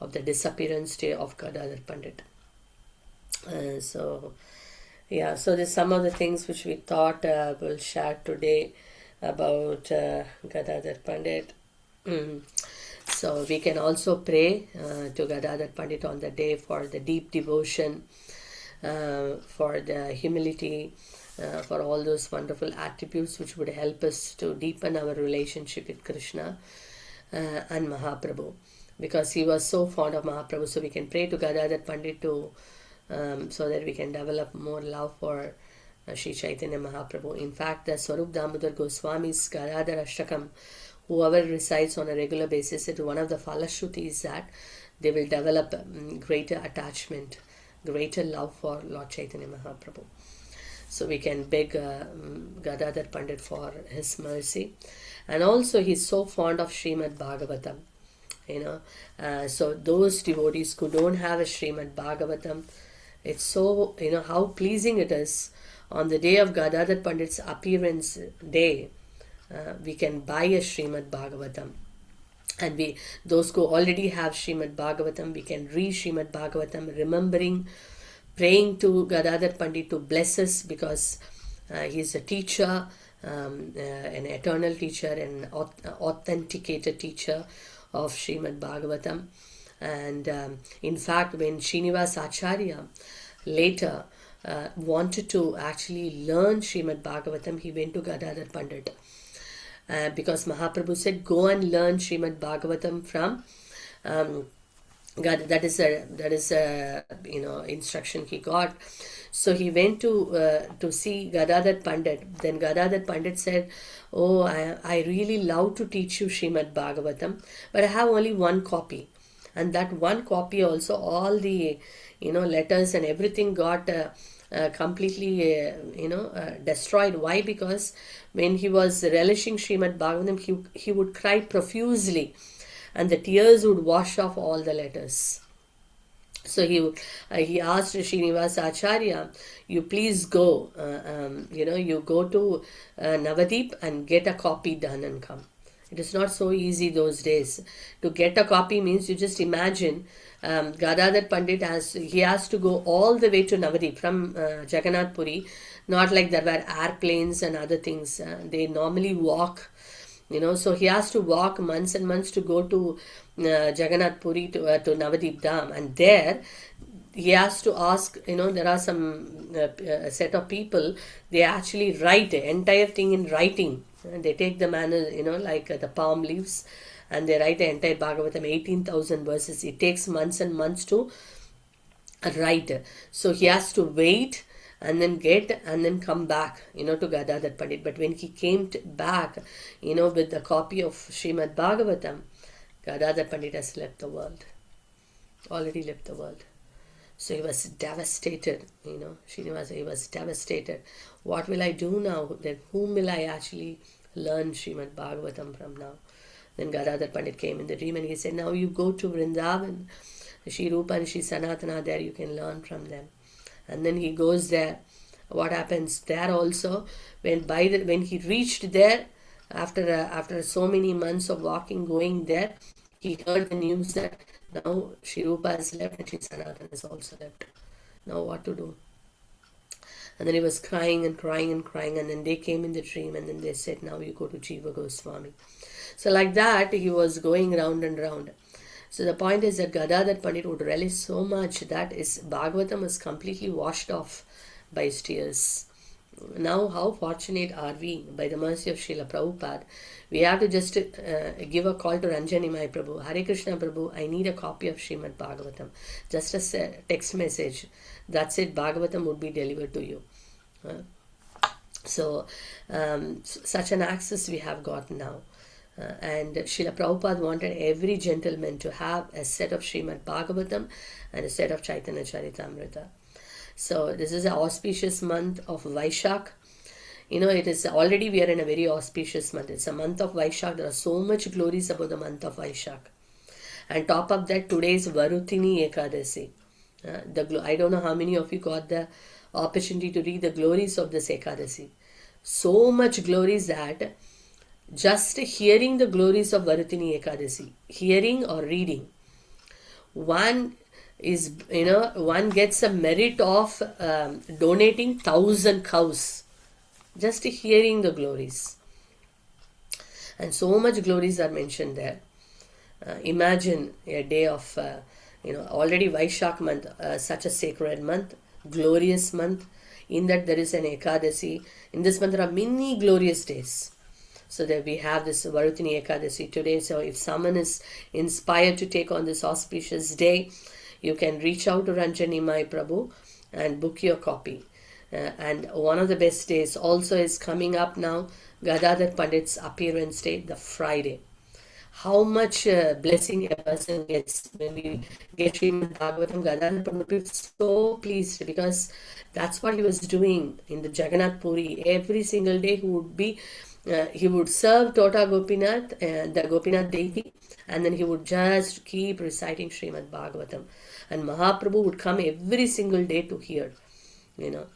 of the disappearance day of Gadadhar Pandit. So yeah, so there's some of the things which we thought we'll share today about Gadadhar Pandit. Mm. So we can also pray to Gadadhar Pandit on the day for the deep devotion, for the humility, for all those wonderful attributes which would help us to deepen our relationship with Krishna and Mahaprabhu, because he was so fond of Mahaprabhu. So we can pray to Gadadhar Pandit to so that we can develop more love for Sri Chaitanya Mahaprabhu. In fact, the Swarup Damodar Goswami's Gadadhar Ashtakam, whoever recites on a regular basis, it one of the Falashruti is that they will develop greater attachment, greater love for Lord Chaitanya Mahaprabhu. So we can beg Gadadhar Pandit for his mercy. And also he's so fond of Srimad Bhagavatam. So those devotees who don't have a Srimad Bhagavatam, it's so, how pleasing it is on the day of Gadadhar Pandit's appearance day, we can buy a Srimad Bhagavatam. And those who already have Srimad Bhagavatam, we can read Srimad Bhagavatam, remembering, praying to Gadadhar Pandit to bless us, because he's a teacher, an eternal teacher, an authenticated teacher of Srimad Bhagavatam. And in fact, when Srinivas Acharya later wanted to actually learn Srimad Bhagavatam, he went to Gadadhar Pandit. Because Mahaprabhu said, go and learn Srimad Bhagavatam from God. That is a instruction he got. So he went to see Gadadhar Pandit. Then Gadadhar Pandit said, oh, I really love to teach you Srimad Bhagavatam, but I have only one copy. And that one copy also, all the letters and everything got completely destroyed. Why? Because when he was relishing Srimad Bhagavatam, he would cry profusely, and the tears would wash off all the letters. So he asked Srinivas Acharya, you please go, you go to Navadip and get a copy done and come. It is not so easy those days. To get a copy means, you just imagine, Gadadhar Pandit has to go all the way to Navadip from Jagannath Puri. Not like there were airplanes and other things. They normally walk, so he has to walk months and months to go to Jagannath Puri to Navadip Dham. And there he has to ask, there are some set of people, they actually write the entire thing in writing. They take the manner, like the palm leaves, and they write the entire Bhagavatam, 18,000 verses. It takes months and months to write. So he has to wait and then get and then come back, to Gadadhar Pandit. But when he came back, with the copy of Srimad Bhagavatam, Gadadhar Pandit has left the world. Already left the world. So he was devastated, Srinivasa, he was devastated. What will I do now? Then whom will I actually learn Srimad Bhagavatam from now? Then Gadadhar Pandit came in the dream and he said, now you go to Vrindavan, Shri Rupa and Shri Sanatana, there you can learn from them. And then he goes there. What happens there also, when he reached there, after so many months of walking, going there, he heard the news that now Shri Rupa has left and Shri Sanatana has also left. Now what to do? And then he was crying and crying and crying, and then they came in the dream and then they said, now you go to Jiva Goswami. So like that, he was going round and round. So the point is that Gadadhar Pandit would relish so much that his Bhagavatam was completely washed off by his tears. Now how fortunate are we, by the mercy of Srila Prabhupada? We have to just give a call to Ranjani, my Prabhu, Hare Krishna Prabhu, I need a copy of Srimad Bhagavatam. Just a text message. That's it, Bhagavatam would be delivered to you. So such an access we have got now. And Srila Prabhupada wanted every gentleman to have a set of Srimad Bhagavatam and a set of Chaitanya Charitamrita. So this is an auspicious month of Vaishak. It is already, we are in a very auspicious month. It's a month of Vaishak. There are so much glories about the month of Vaishak. And top of that, today is Varutini Ekadasi. I don't know how many of you got the opportunity to read the glories of this Ekadasi. So much glories that Just hearing the glories of Varutini Ekadasi, hearing or reading, one is, one gets a merit of donating 1,000 cows, just hearing the glories. And so much glories are mentioned there. Imagine a day of, already Vaishak month, such a sacred month, glorious month. In that there is an Ekadasi. In this month there are many glorious days. So that we have this Varutini Ekadasi today. So if someone is inspired to take on this auspicious day, you can reach out to Ranjani Mai Prabhu and book your copy. And one of the best days also is coming up now, Gadadhar Pandit's appearance day, the Friday. How much blessing a person gets when we get Srimad Bhagavatam. Gadadhar Pandit would be so pleased because that's what he was doing in the Jagannath Puri. Every single day he would serve Tota Gopinath, the Gopinath deity, and then he would just keep reciting Srimad Bhagavatam. And Mahaprabhu would come every single day to hear, you know.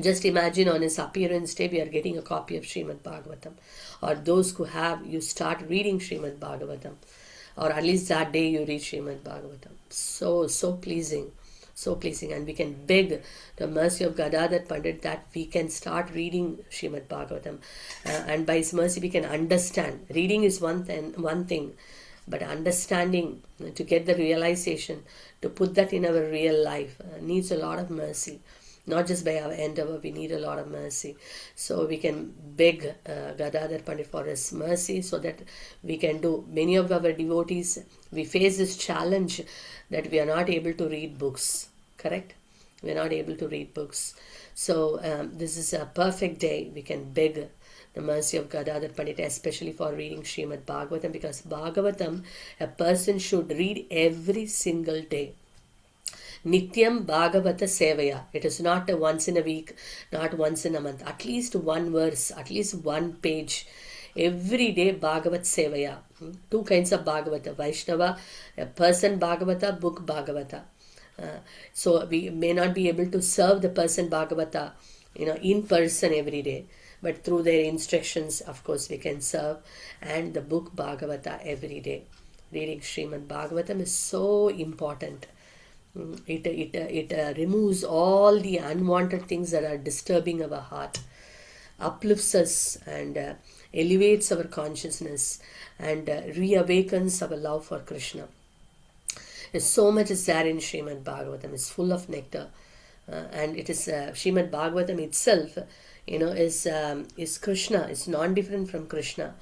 Just imagine on his appearance day, we are getting a copy of Srimad Bhagavatam. Or those who have, you start reading Srimad Bhagavatam. Or at least that day you read Srimad Bhagavatam. So pleasing. So pleasing. And we can beg the mercy of Gadadhar Pandit that we can start reading Srimad Bhagavatam. And by his mercy we can understand. Reading is one thing. But understanding, to get the realization, to put that in our real life, needs a lot of mercy. Not just by our endeavor, we need a lot of mercy. So we can beg Gadadhar Pandit for his mercy so that we can do. Many of our devotees, we face this challenge that we are not able to read books. Correct? We are not able to read books. So this is a perfect day. We can beg the mercy of Gadadhar Pandit, especially for reading Srimad Bhagavatam, because Bhagavatam, a person should read every single day. Nityam Bhagavata Sevaya. It is not a once in a week, not once in a month. At least one verse, at least one page. Every day Bhagavat Sevaya. Two kinds of Bhagavata. Vaishnava, a person Bhagavata, book Bhagavata. So we may not be able to serve the person Bhagavata, in person every day. But through their instructions, of course, we can serve. And the book Bhagavata every day. Reading Srimad Bhagavatam is so important. It removes all the unwanted things that are disturbing our heart, uplifts us and elevates our consciousness and reawakens our love for Krishna. There's so much is there in Srimad Bhagavatam. It's full of nectar, and it is Srimad Bhagavatam itself. Is Krishna. It's non-different from Krishna.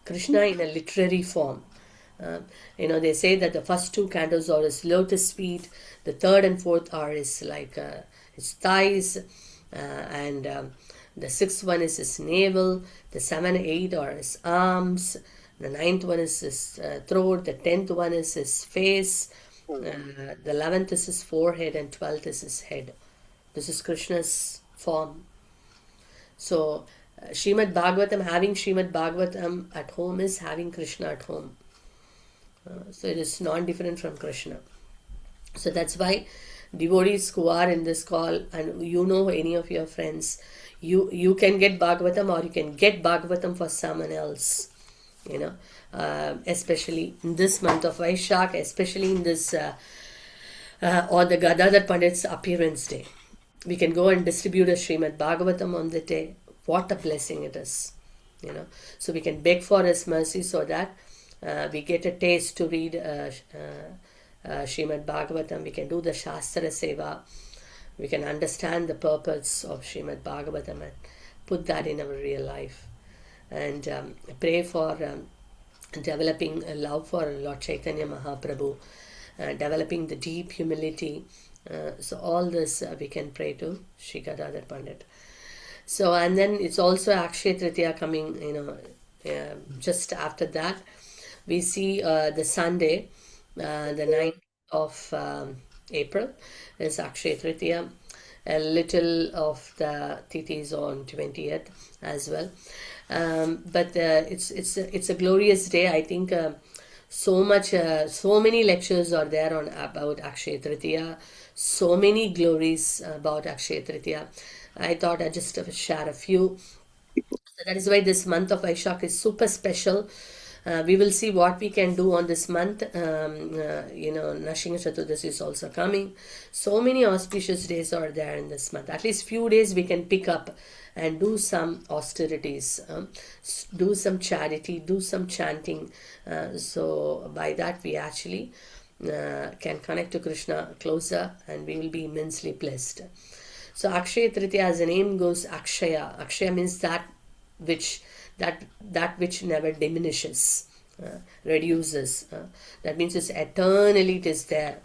Krishna in a literary form. They say that the first two cantos are his lotus feet, the third and fourth are his his thighs, and the sixth one is his navel, the 7, 8 are his arms, the ninth one is his throat, the 10th one is his face, the 11th is his forehead, and 12th is his head. This is Krishna's form. So having Srimad Bhagavatam at home is having Krishna at home. So it is non-different from Krishna. So that's why devotees who are in this call, and any of your friends, you can get Bhagavatam, or you can get Bhagavatam for someone else. Especially in this month of Vaishak, especially in this or the Gadadhar Pandit's appearance day. We can go and distribute a Srimad Bhagavatam on the day. What a blessing it is. So we can beg for his mercy so that we get a taste to read Srimad Bhagavatam. We can do the Shastra Seva. We can understand the purpose of Srimad Bhagavatam and put that in our real life. And pray for developing a love for Lord Chaitanya Mahaprabhu, developing the deep humility. So all this we can pray to Shri Gadadhar Pandit. So, and then it's also Akshaya Tritiya coming, just after that. We see the Sunday, the 9th of April is Akshaya Tritiya. A little of the Tithi on 20th as well. But it's a glorious day. I think so many lectures are there about Akshaya Tritiya. So many glories about Akshaya Tritiya. I thought I'd just share a few. That is why this month of Vaishak is super special. We will see what we can do on this month. Nashinga Chaturdasi is also coming. So many auspicious days are there in this month. At least few days we can pick up and do some austerities, do some charity, do some chanting. So by that we actually can connect to Krishna closer, and we will be immensely blessed. So Akshaya Tritiya, as the name goes, akshaya. Akshaya means which that which never diminishes, reduces. That means it's eternally, it is there.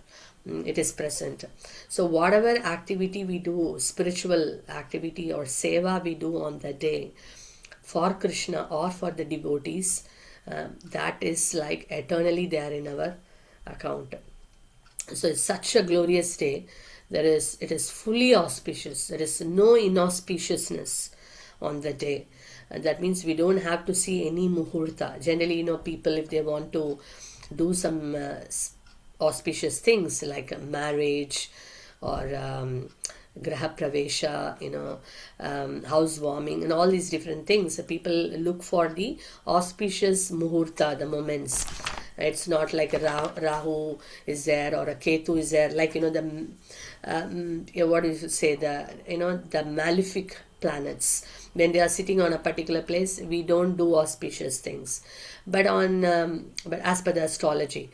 It is present. So whatever activity we do, spiritual activity or seva we do on the day for Krishna or for the devotees, that is like eternally there in our account. So it's such a glorious day. It is fully auspicious. There is no inauspiciousness on the day. And that means we don't have to see any muhurta. Generally, people, if they want to do some auspicious things like marriage or graha pravesha, housewarming and all these different things, people look for the auspicious muhurta, the moments. It's not like a Rahu is there or a Ketu is there, like what do you say, the malefic planets. When they are sitting on a particular place, we don't do auspicious things, but as per the astrology.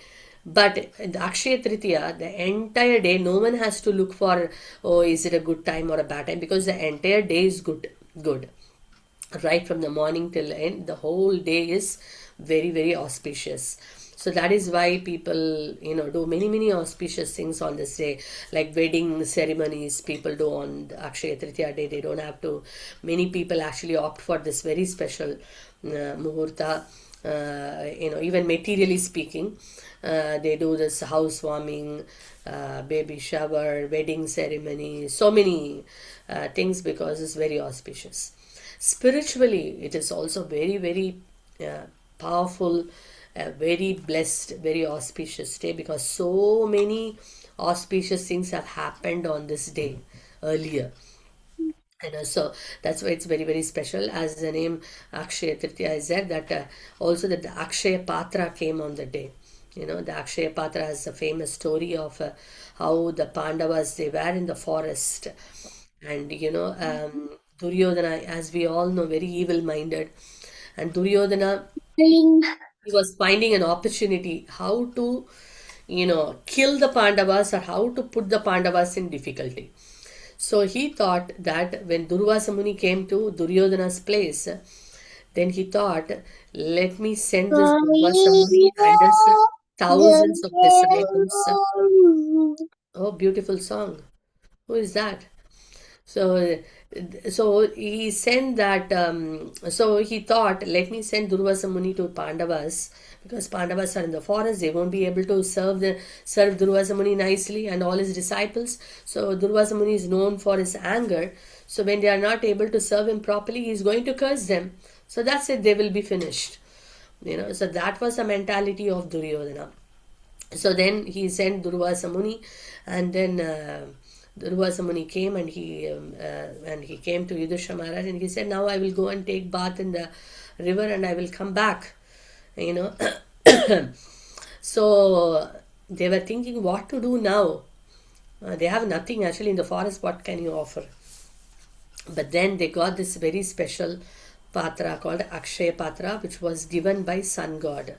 But the Akshaya Tritiya, the entire day, no one has to look for, oh, is it a good time or a bad time, because the entire day is good. Right from the morning till the end, the whole day is very, very auspicious. So that is why people, do many, many auspicious things on this day, like wedding ceremonies people do on the Akshaya Tritiya day. They don't have to, many people actually opt for this very special muhurta, even materially speaking. They do this housewarming, baby shower, wedding ceremony, so many things, because it's very auspicious. Spiritually, it is also very, very powerful, very blessed, very auspicious day, because so many auspicious things have happened on this day earlier. So that's why it's very, very special. As the name Akshaya Tritiya is there, that also that the Akshaya Patra came on the day. The Akshaya Patra has a famous story of how the Pandavas, they were in the forest, and Duryodhana, as we all know, very evil-minded, and Duryodhana, he was finding an opportunity how to, kill the Pandavas, or how to put the Pandavas in difficulty. So he thought that when Durvasa Muni came to Duryodhana's place, then he thought, let me send this Durvasa Muni and his thousands of disciples. Oh, beautiful song. Who is that? So, so he sent that. So he thought, let me send Durvasa Muni to Pandavas, because Pandavas are in the forest. They won't be able to serve Durvasa Muni nicely and all his disciples. So Durvasa Muni is known for his anger. So when they are not able to serve him properly, he is going to curse them. So that's it. They will be finished. So that was the mentality of Duryodhana. So then he sent Durvasa Muni, and then Durvasa Muni came, and he came to Yudhishthira Maharaj, and he said, now I will go and take bath in the river, and I will come back. So they were thinking what to do now. They have nothing actually in the forest. What can you offer? But then they got this very special patra called Akshaya Patra, which was given by Sun God.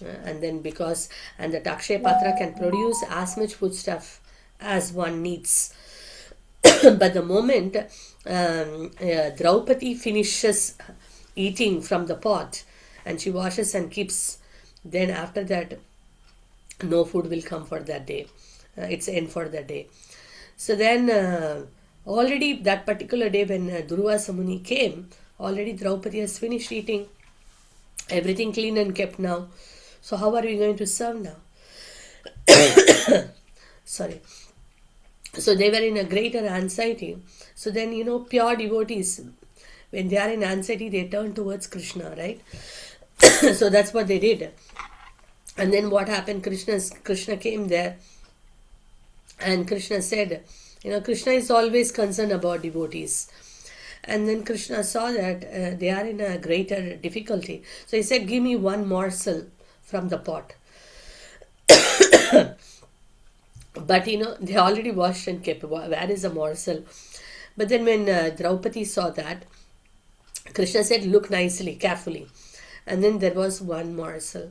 And that Akshaya Patra can produce as much foodstuff as one needs. But the moment Draupadi finishes eating from the pot and she washes and keeps, then after that no food will come for that day. It's end for that day. So then already that particular day when Durvasa Muni came, already Draupadi has finished eating, everything clean and kept now. So how are we going to serve now? Sorry. So they were in a greater anxiety. So then, pure devotees, when they are in anxiety, they turn towards Krishna, right? So that's what they did. And then what happened? Krishna came there, and Krishna said, Krishna is always concerned about devotees. And then Krishna saw that they are in a greater difficulty. So he said, give me one morsel from the pot. But they already washed and kept. Where is the morsel? But then when Draupadi saw that, Krishna said, look nicely, carefully. And then there was one morsel.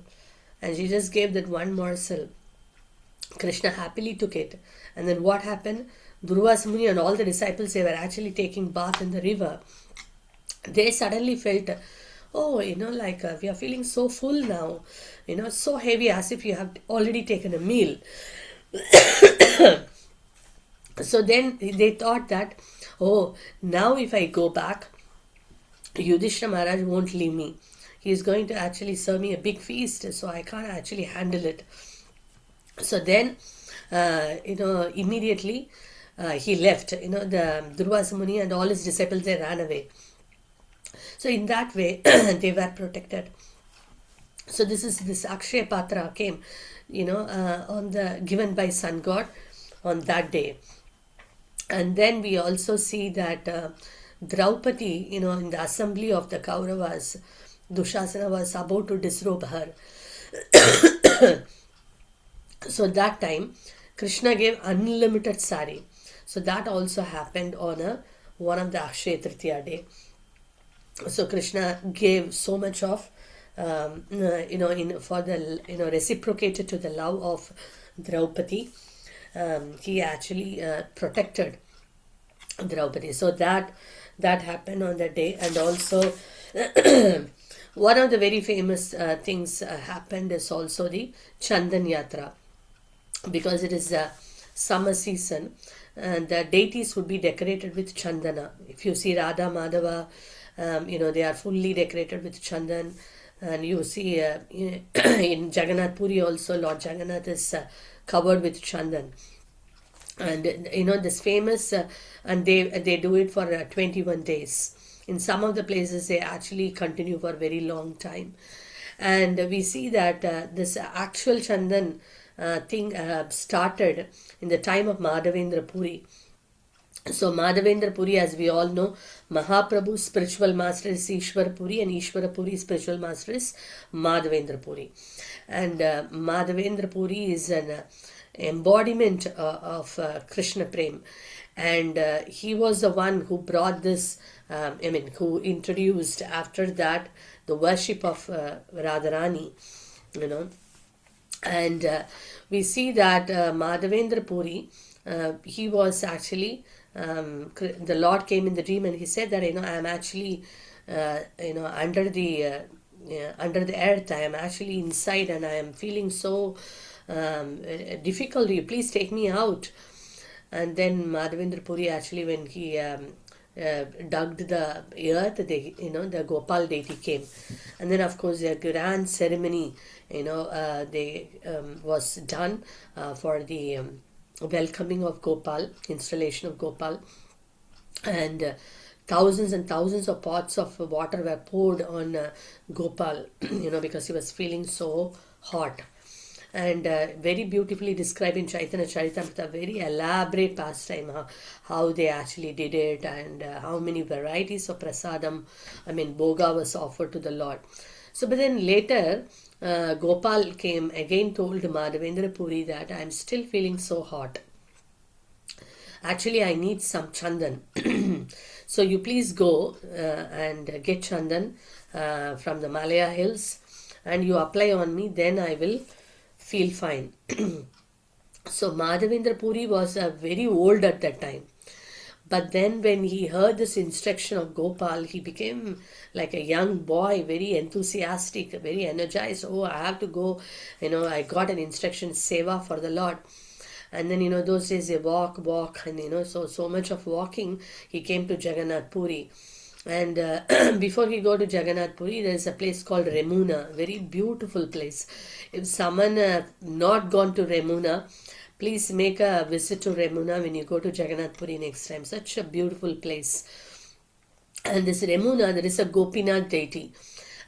And she just gave that one morsel. Krishna happily took it. And then what happened? Durvasa Muni and all the disciples, they were actually taking bath in the river. They suddenly felt, oh, we are feeling so full now. So heavy, as if you have already taken a meal. So then they thought that, oh, now if I go back, Yudhishthira Maharaj won't leave me. He is going to actually serve me a big feast, so I can't actually handle it. So then, immediately he left. The Durvasa Muni and all his disciples, they ran away. So in that way, they were protected. So this Akshaya Patra came, given by Sun God on that day. And then we also see that Draupadi, in the assembly of the Kauravas, Dushasana was about to disrobe her. So that time, Krishna gave unlimited sari. So that also happened on one of the Akshaya Tritiya day. So Krishna gave so much of, reciprocated to the love of Draupadi. He actually protected Draupadi. So that happened on that day. And also one of the very famous things happened is also the Chandan Yatra, because it is summer season and the deities would be decorated with Chandana. If you see Radha Madhava, they are fully decorated with Chandan. And you see in Jagannath Puri also, Lord Jagannath is covered with Chandan. And this famous, and they do it for 21 days. In some of the places, they actually continue for a very long time. And we see that this actual Chandan thing started in the time of Madhavendra Puri. So Madhavendra Puri, as we all know, Mahaprabhu's spiritual master is Ishwara Puri, and Ishwara Puri's spiritual master is Madhavendra Puri. And Madhavendra Puri is an embodiment of Krishna Prem. And he was the one who brought this, who introduced after that the worship of Radharani, And we see that Madhavendra Puri, he was actually, the Lord came in the dream and he said that, I am actually, under the earth, I am actually inside and I am feeling so difficult. You please take me out. And then Madhavendra Puri actually, when he dug the earth, the Gopal deity came. And then of course a grand ceremony, was done for the welcoming of Gopal, installation of Gopal. And thousands and thousands of pots of water were poured on Gopal, because he was feeling so hot. And very beautifully described in Chaitanya Charitamrita, very elaborate pastime, how they actually did it, and how many varieties of prasadam, bhoga was offered to the Lord. So, but then later, Gopal came again, told Madhavendra Puri that I am still feeling so hot. Actually, I need some chandan. So you please go and get chandan from the Malaya hills, and you apply on me, then I will feel fine. So Madhavendra Puri was very old at that time. But then when he heard this instruction of Gopal, he became like a young boy, very enthusiastic, very energized. Oh, I have to go, I got an instruction, seva for the Lord. And then, those days they walk, and, so much of walking, he came to Jagannath Puri. And before he go to Jagannath Puri, there is a place called Remuna, very beautiful place. If someone not gone to Remuna, please make a visit to Remuna when you go to Jagannath Puri next time. Such a beautiful place. And this Remuna, there is a Gopinath deity.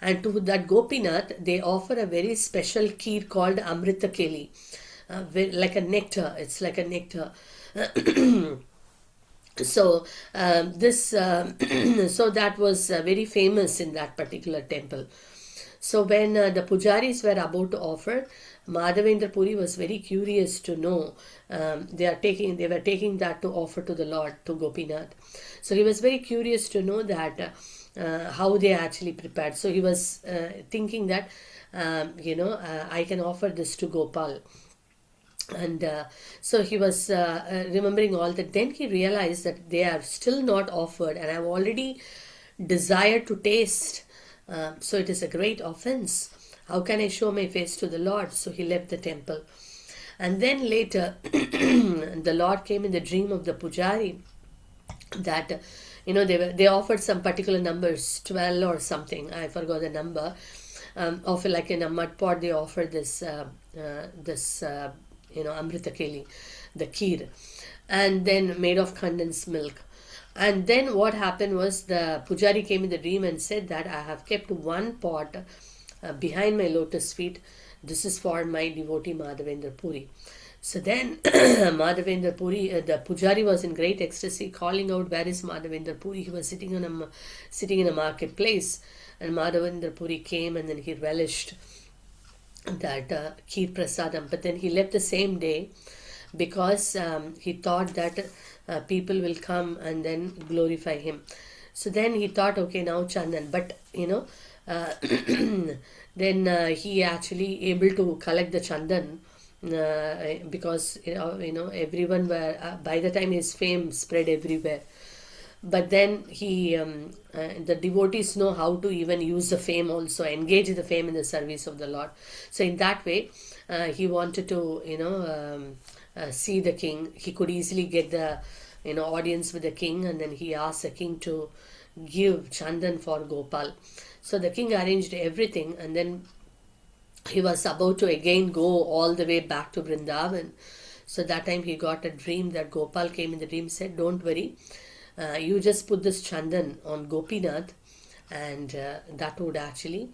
And to that Gopinath, they offer a very special kheer called Amrita Keli. Like a nectar. It's like a nectar. So this so that was very famous in that particular temple. So when the pujaris were about to offer, Madhavendra Puri was very curious to know, they were taking that to offer to the Lord, to Gopinath. So he was very curious to know that how they actually prepared. So he was thinking that I can offer this to Gopal. And so he was remembering all that. Then he realized that they are still not offered, and I've already desired to taste. So it is a great offense. How can I show my face to the Lord? So he left the temple. And then later, the Lord came in the dream of the pujari that they offered some particular numbers, 12 or something, I forgot the number, of like in a mud pot they offered this amrita keli, the kheer, and then made of condensed milk. And then what happened was the pujari came in the dream and said that I have kept one pot behind my lotus feet. This is for my devotee Madhavendra Puri. So then Madhavendra Puri, the pujari was in great ecstasy, calling out, "Where is Madhavendra Puri?" He was sitting in a marketplace, and Madhavendra Puri came, and then he relished that kheer prasadam. But then he left the same day because he thought that people will come and then glorify him. So then he thought, okay, now Chandan. But uh, then he actually able to collect the Chandan because everyone were by the time his fame spread everywhere. But then the devotees know how to even use the fame, also engage the fame in the service of the Lord. So in that way he wanted to see the king. He could easily get the audience with the king, and then he asked the king to give Chandan for Gopal. So the king arranged everything, and then he was about to again go all the way back to Vrindavan. So that time he got a dream that Gopal came in the dream, said, "Don't worry, you just put this Chandan on Gopinath, and that would actually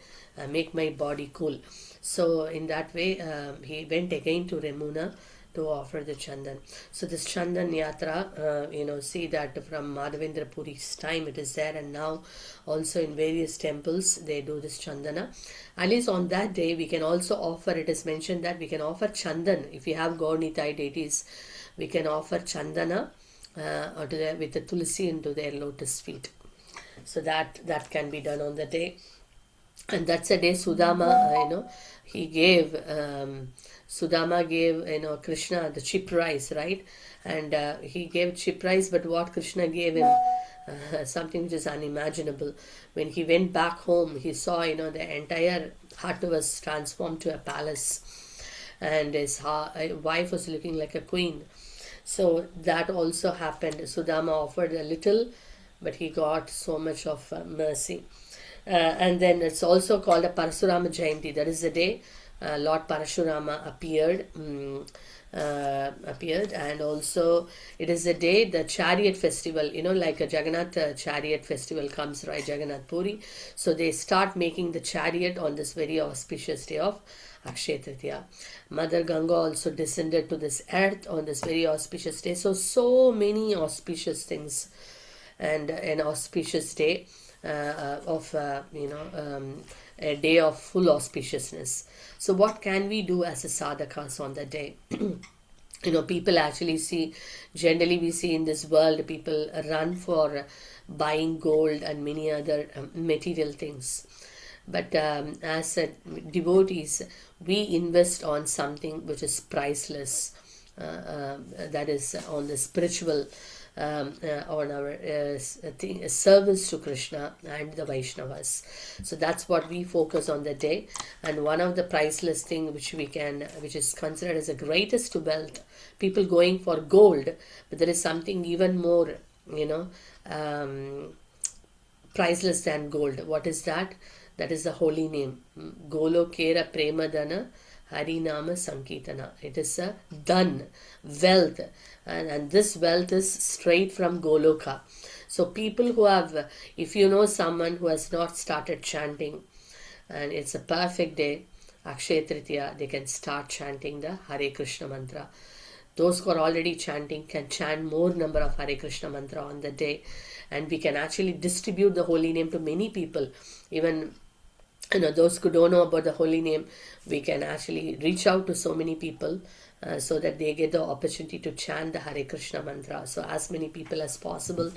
make my body cool." So in that way he went again to Remuna to offer the Chandan. So this Chandan Yatra, see that from Madhavendra Puri's time it is there, and now also in various temples they do this Chandana. At least on that day we can also offer, it is mentioned that we can offer Chandan. If we have Gaurnitai deities, we can offer Chandana with the tulsi into their lotus feet. So that can be done on the day. And that's a day Sudama, he gave Sudama gave Krishna the chip rice, right? And he gave chip rice, but what Krishna gave him, something which is unimaginable. When he went back home, he saw the entire hut was transformed to a palace, and his wife was looking like a queen. So that also happened. Sudama offered a little, but he got so much of mercy. And then it's also called a Parasurama Jayanti. That is the day Lord Parashurama appeared, and also it is the day the chariot festival, like a Jagannath chariot festival comes, right? Jagannath Puri. So they start making the chariot on this very auspicious day of Akshaya Tritiya. Mother Ganga also descended to this earth on this very auspicious day. So many auspicious things, and an auspicious day of a day of full auspiciousness. So what can we do as a sadhakas on that day? People actually generally we see in this world, people run for buying gold and many other material things. But as devotees, we invest on something which is priceless, that is on the spiritual, on our service to Krishna and the Vaishnavas. So that's what we focus on the day. And one of the priceless thing which is considered as the greatest wealth, people going for gold, but there is something even more, priceless than gold. What is that? That is the holy name. Golokera Premadana Harinama Sankirtana. It is a dhan, wealth, and this wealth is straight from Goloka. So people who have, if you know someone who has not started chanting, and it's a perfect day, Akshaya Tritiya, they can start chanting the Hare Krishna mantra those who are already chanting can chant more number of Hare Krishna mantra on the day, and we can actually distribute the holy name to many people. Even those who don't know about the holy name, we can actually reach out to so many people so that they get the opportunity to chant the Hare Krishna mantra. So as many people as possible,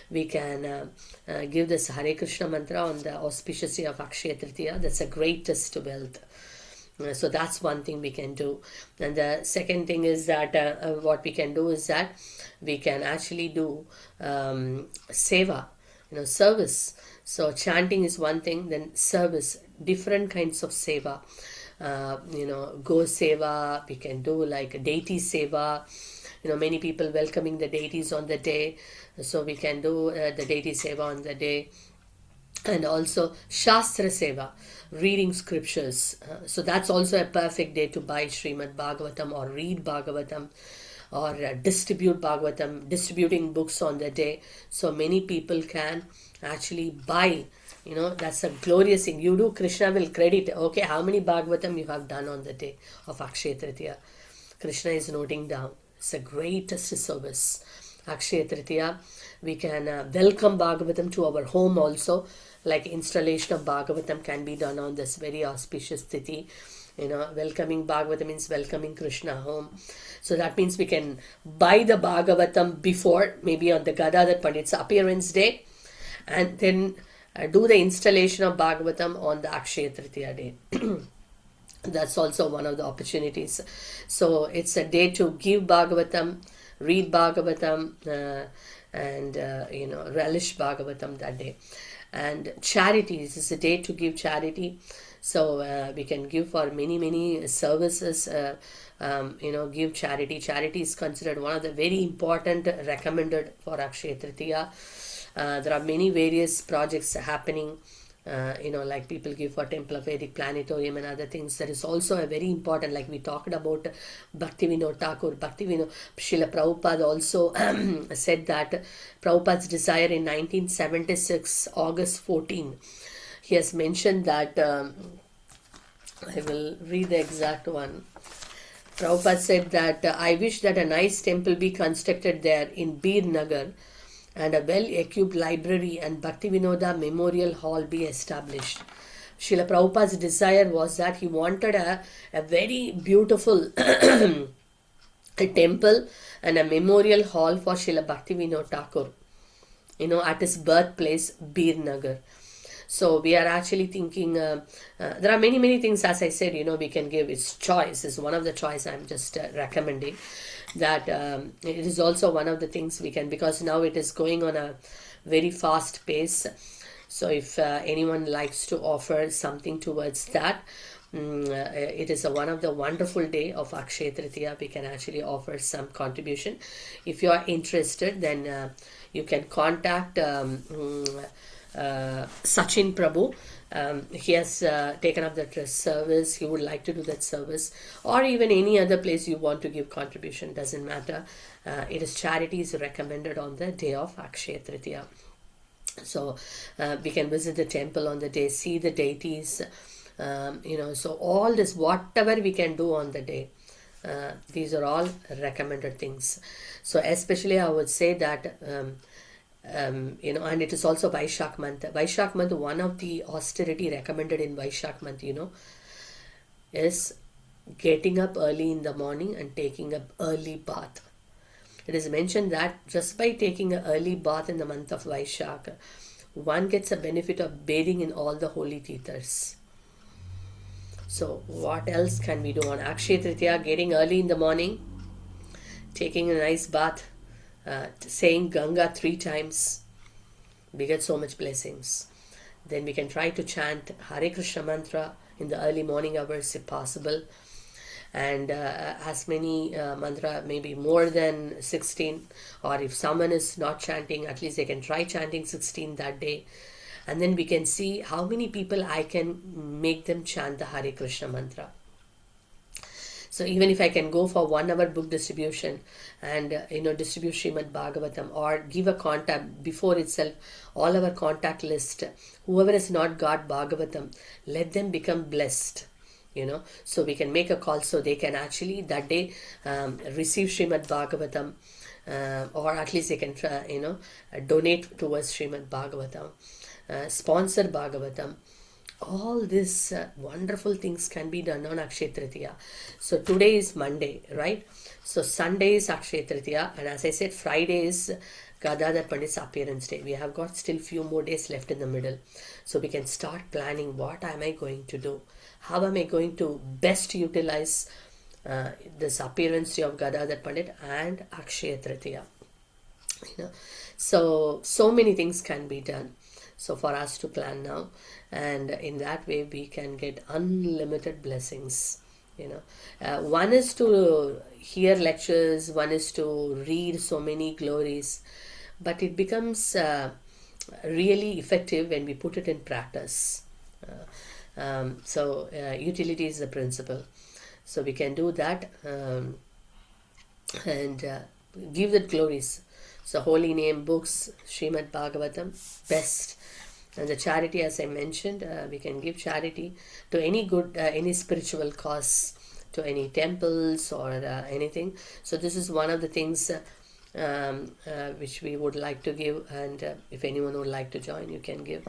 we can give this Hare Krishna mantra on the auspicious day of Akshaya Tritiya. That's a greatest wealth. So that's one thing we can do. And the second thing is that what we can do is that we can actually do seva, service. So chanting is one thing, then service, different kinds of seva. Go seva, we can do like deity seva. Many people welcoming the deities on the day, so we can do the deity seva on the day. And also Shastra Seva, reading scriptures. So that's also a perfect day to buy Srimad Bhagavatam or read Bhagavatam or distribute Bhagavatam, distributing books on the day. So many people can actually buy. That's a glorious thing. You do, Krishna will credit, okay, how many Bhagavatam you have done on the day of Akshaya Tritiya. Krishna is noting down. It's the greatest service. Akshaya Tritiya, we can welcome Bhagavatam to our home also. Like installation of Bhagavatam can be done on this very auspicious Tithi. Welcoming Bhagavatam means welcoming Krishna home. So that means we can buy the Bhagavatam before, maybe on the Gadadhar Pandit's appearance day, and then do the installation of Bhagavatam on the Akshaya Tritiya day. That's also one of the opportunities. So it's a day to give Bhagavatam, read Bhagavatam, and relish Bhagavatam that day. And charities is a day to give charity. So we can give for many services. Give charity. Charity is considered one of the very important recommended for Akshaya Tritiya. There are many various projects happening. Like people give for Temple of Vedic Planetarium and other things. There is also a very important, like we talked about Bhaktivinoda Thakur. Srila Prabhupada also said that Prabhupada's desire in 1976, August 14, he has mentioned that, I will read the exact one. Prabhupada said that, I wish that a nice temple be constructed there in Bir Nagar, and a well-equipped library and Bhaktivinoda Memorial Hall be established. Srila Prabhupada's desire was that he wanted a very beautiful a temple and a memorial hall for Srila Bhaktivinoda Thakur, at his birthplace, Bir Nagar. So we are actually thinking, there are many things, as I said, we can give. It's choice, is one of the choice I'm just recommending. That it is also one of the things we can, because now it is going on a very fast pace. So if anyone likes to offer something towards that, it is one of the wonderful day of Akshaya Tritiya. We can actually offer some contribution. If you are interested, then you can contact Sachin Prabhu. He has taken up that service. He would like to do that service, or even any other place you want to give contribution, doesn't matter. It is charity is recommended on the day of Akshaya Tritiya. So we can visit the temple on the day, see the deities, so all this, whatever we can do on the day, these are all recommended things. So especially I would say that and it is also Vaishak month. Vaishak month, one of the austerity recommended in Vaishak month, is getting up early in the morning and taking an early bath. It is mentioned that just by taking an early bath in the month of Vaishak, one gets a benefit of bathing in all the holy tithas. So what else can we do on Akshaya Tritiya? Getting early in the morning, taking a nice bath, saying Ganga 3 times, we get so much blessings. Then we can try to chant Hare Krishna mantra in the early morning hours if possible, and as many mantra, maybe more than 16, or if someone is not chanting, at least they can try chanting 16 that day. And then we can see how many people I can make them chant the Hare Krishna mantra. So even if I can go for 1 hour book distribution and distribute Srimad Bhagavatam, or give a contact before itself, all our contact list, whoever has not got Bhagavatam, let them become blessed. so we can make a call so they can actually that day receive Srimad Bhagavatam, or at least they can donate towards Srimad Bhagavatam, sponsor Bhagavatam. All these wonderful things can be done on Akshaya Tritiya. So today is Monday, right? So Sunday is Akshaya Tritiya, and as I said, Friday is Gadadhar Pandit's appearance day. We have got still few more days left in the middle. So we can start planning, what am I going to do? How am I going to best utilize this appearance day of Gadadhar Pandit and Akshaya Tritiya? So many things can be done, so for us to plan now, and in that way we can get unlimited blessings. One is to hear lectures, one is to read so many glories, but it becomes really effective when we put it in practice. Utility is the principle, so we can do that, and give the glories. So holy name books, Srimad Bhagavatam, best. And the charity, as I mentioned, we can give charity to any good, any spiritual cause, to any temples or anything. So this is one of the things which we would like to give, and if anyone would like to join, you can give.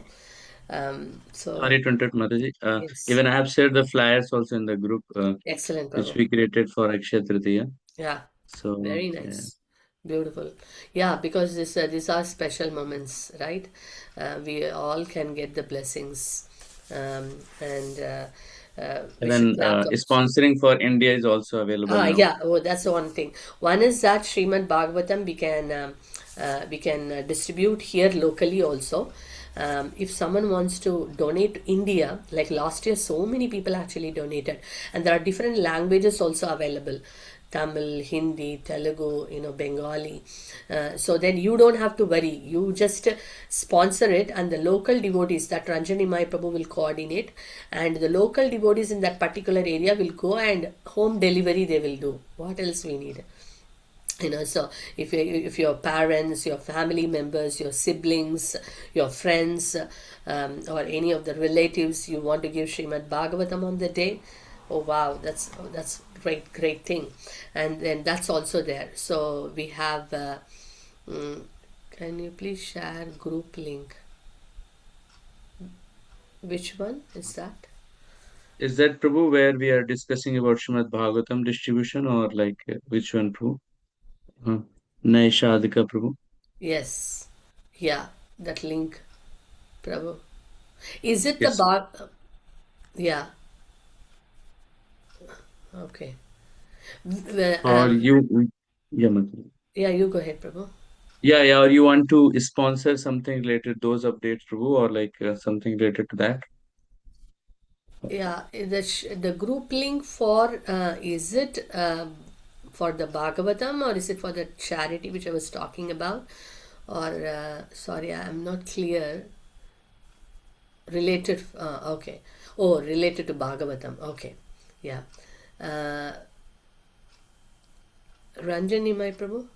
Sorry to interrupt, Mataji. Yes, Even I have shared the flyers also in the group, excellent, which Prabhu. we created for Akshaya Tritiya. Yeah, So, very yeah. nice. Beautiful. Yeah, because these are special moments, right? We all can get the blessings, and we should Even grab those. sponsoring for India is also available now. Yeah. Oh, that's the one thing. One is that Srimad Bhagavatam we can distribute here locally also. If someone wants to donate to India, like last year, so many people actually donated, and there are different languages also available. Tamil, Hindi, Telugu, Bengali. So then you don't have to worry. You just sponsor it, and the local devotees that Ranjani Mai Prabhu will coordinate, and the local devotees in that particular area will go and home delivery they will do. What else we need? So if your parents, your family members, your siblings, your friends, or any of the relatives, you want to give Srimad Bhagavatam on the day, oh wow, that's great thing. And then that's also there. So we have can you please share group link? Which one is that? Is that Prabhu where we are discussing about Srimad Bhagavatam distribution, or like which one, Prabhu? Uh, Naishadika, Prabhu. Yes, yeah, that link, Prabhu. Is it the Yes. bar? Yeah, okay. Or you, yeah, Mataji. Yeah, you go ahead, Prabhu. Yeah, or you want to sponsor something related those updates, Prabhu, or like something related to that? Yeah, the group link for is it for the Bhagavatam, or is it for the charity which I was talking about? Or sorry, I'm not clear. Related, okay. Oh, related to Bhagavatam. Okay, yeah. Uh, Ranjani, my Prabhu.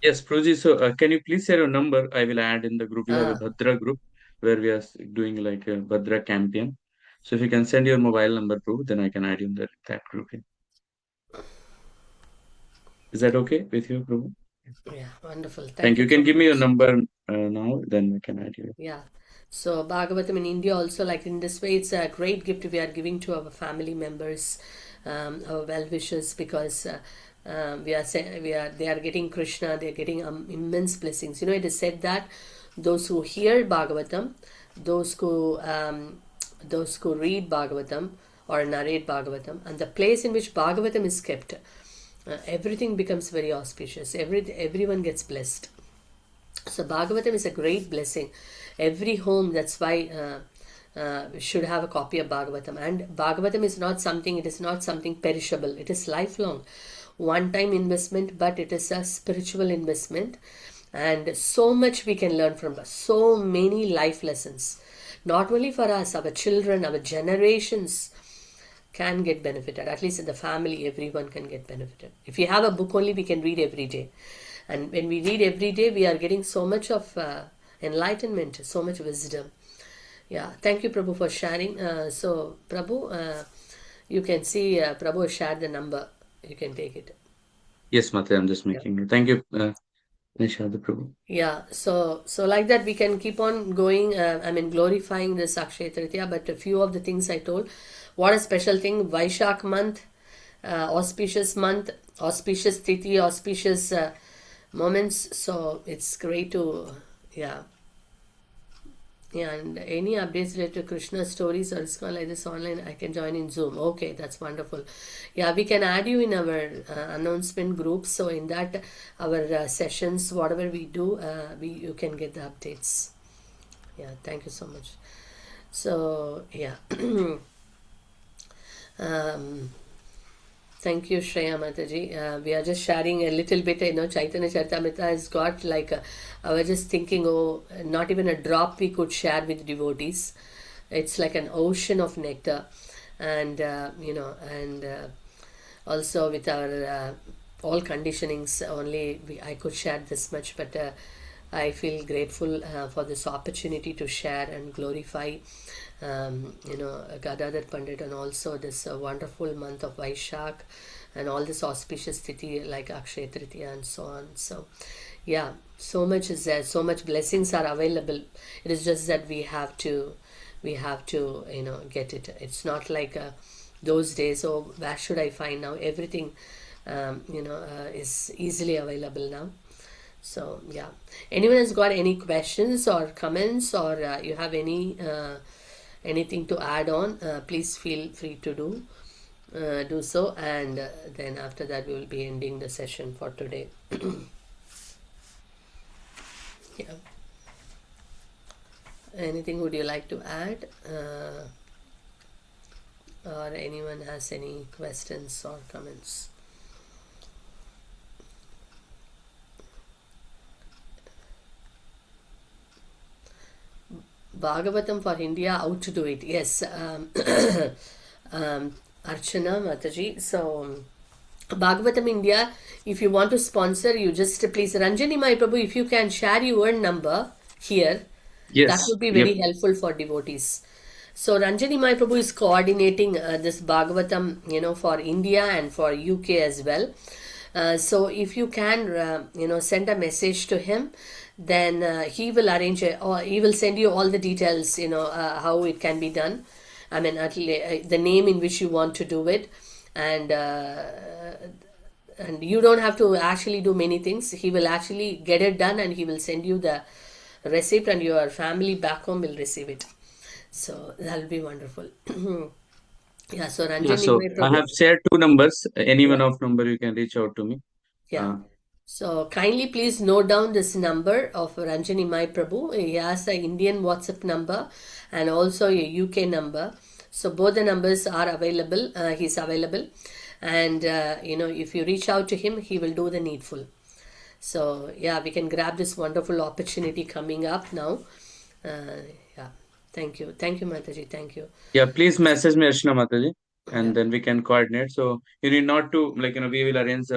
Yes, Prabhuji. So, can you please share your number? I will add in the group. We have a Ah, Bhadra group where we are doing like a Bhadra campaign. So, if you can send your mobile number, Prabhu, then I can add you in that group. Yeah. Is that okay with you, Prabhu? yeah, wonderful. Thank Thank you. you You can so give me your much. number now, then I can add you. Yeah. So Bhagavatam in India also, like in this way, it's a great gift we are giving to our family members, our well wishers, because they are getting Krishna, they are getting immense blessings. It is said that those who hear Bhagavatam, those who um, those who read Bhagavatam or narrate Bhagavatam, and the place in which Bhagavatam is kept, everything becomes very auspicious. Everyone gets blessed. So Bhagavatam is a great blessing. Every home, that's why should have a copy of Bhagavatam. And Bhagavatam is not something, it is not something perishable. It is lifelong. One time investment, but it is a spiritual investment. And so much we can learn from us. So many life lessons. Not only for us, our children, our generations can get benefited. At least in the family, everyone can get benefited. If you have a book only, we can read every day. And when we read every day, we are getting so much of enlightenment, so much wisdom. Yeah, thank you, Prabhu, for sharing. So, Prabhu, You can see Prabhu shared the number. You can take it. Yes, Mataji, I'm just Yeah. making it. Thank you, Nishad Prabhu. Yeah, so like that we can keep on going. I mean, glorifying this Akshaya Tritiya. But a few of the things I told, what a special thing! Vaishak month, auspicious, auspicious Tithi, auspicious moments. So it's great to, yeah, yeah. And any updates related to Krishna stories or something like this online, I can join in Zoom. Okay, that's wonderful. Yeah, we can add you in our announcement group. So in that, our sessions, whatever we do, we you can get the updates. Yeah, thank you so much. So yeah, um, thank you, Shreya Mataji. We are just sharing a little bit. Chaitanya Charitamrita has got like I was just thinking, oh, not even a drop we could share with devotees. It's like an ocean of nectar, and and also with our all conditionings. Only I could share this much, but I feel grateful for this opportunity to share and glorify, Gadadhar Pandit, and also this wonderful month of Vaishak, and all this auspicious Tithi like Akshaya Tritiya and so on. So, yeah, so much is there. So much blessings are available. It is just that we have to get it. It's not like those days. Oh, where should I find now? Everything, is easily available now. So yeah, anyone has got any questions or comments, or you have anything to add on, please feel free to do so, and then after that we will be ending the session for today. Yeah, anything would you like to add, or anyone has any questions or comments? Bhagavatam for India, how to do it? Yes, Archana Mataji. So, Bhagavatam India, if you want to sponsor, you just please, Ranjani Mai Prabhu, if you can share your number here, that Yes, would be yep. very helpful for devotees. So, Ranjani Mai Prabhu is coordinating this Bhagavatam, for India and for UK as well. So if you can, send a message to him, then he will arrange it, or he will send you all the details, how it can be done. I mean, the name in which you want to do it, and you don't have to actually do many things. He will actually get it done, and he will send you the receipt, and your family back home will receive it. So that'll be wonderful. Yeah. So Yeah, Ranjan so Nimai I Prabhu. have shared two numbers. Any Yeah. one of number you can reach out to me. Yeah. Uh, So kindly please note down this number of Ranjani Mai Prabhu. He has a Indian WhatsApp number and also a UK number. So both the numbers are available. He's available, and if you reach out to him, he will do the needful. So yeah, we can grab this wonderful opportunity coming up now. Yeah, thank you, Mataji, thank you. yeah, please message me, Archana Mataji, Yeah. and then we can coordinate. So you need not to, like, we will arrange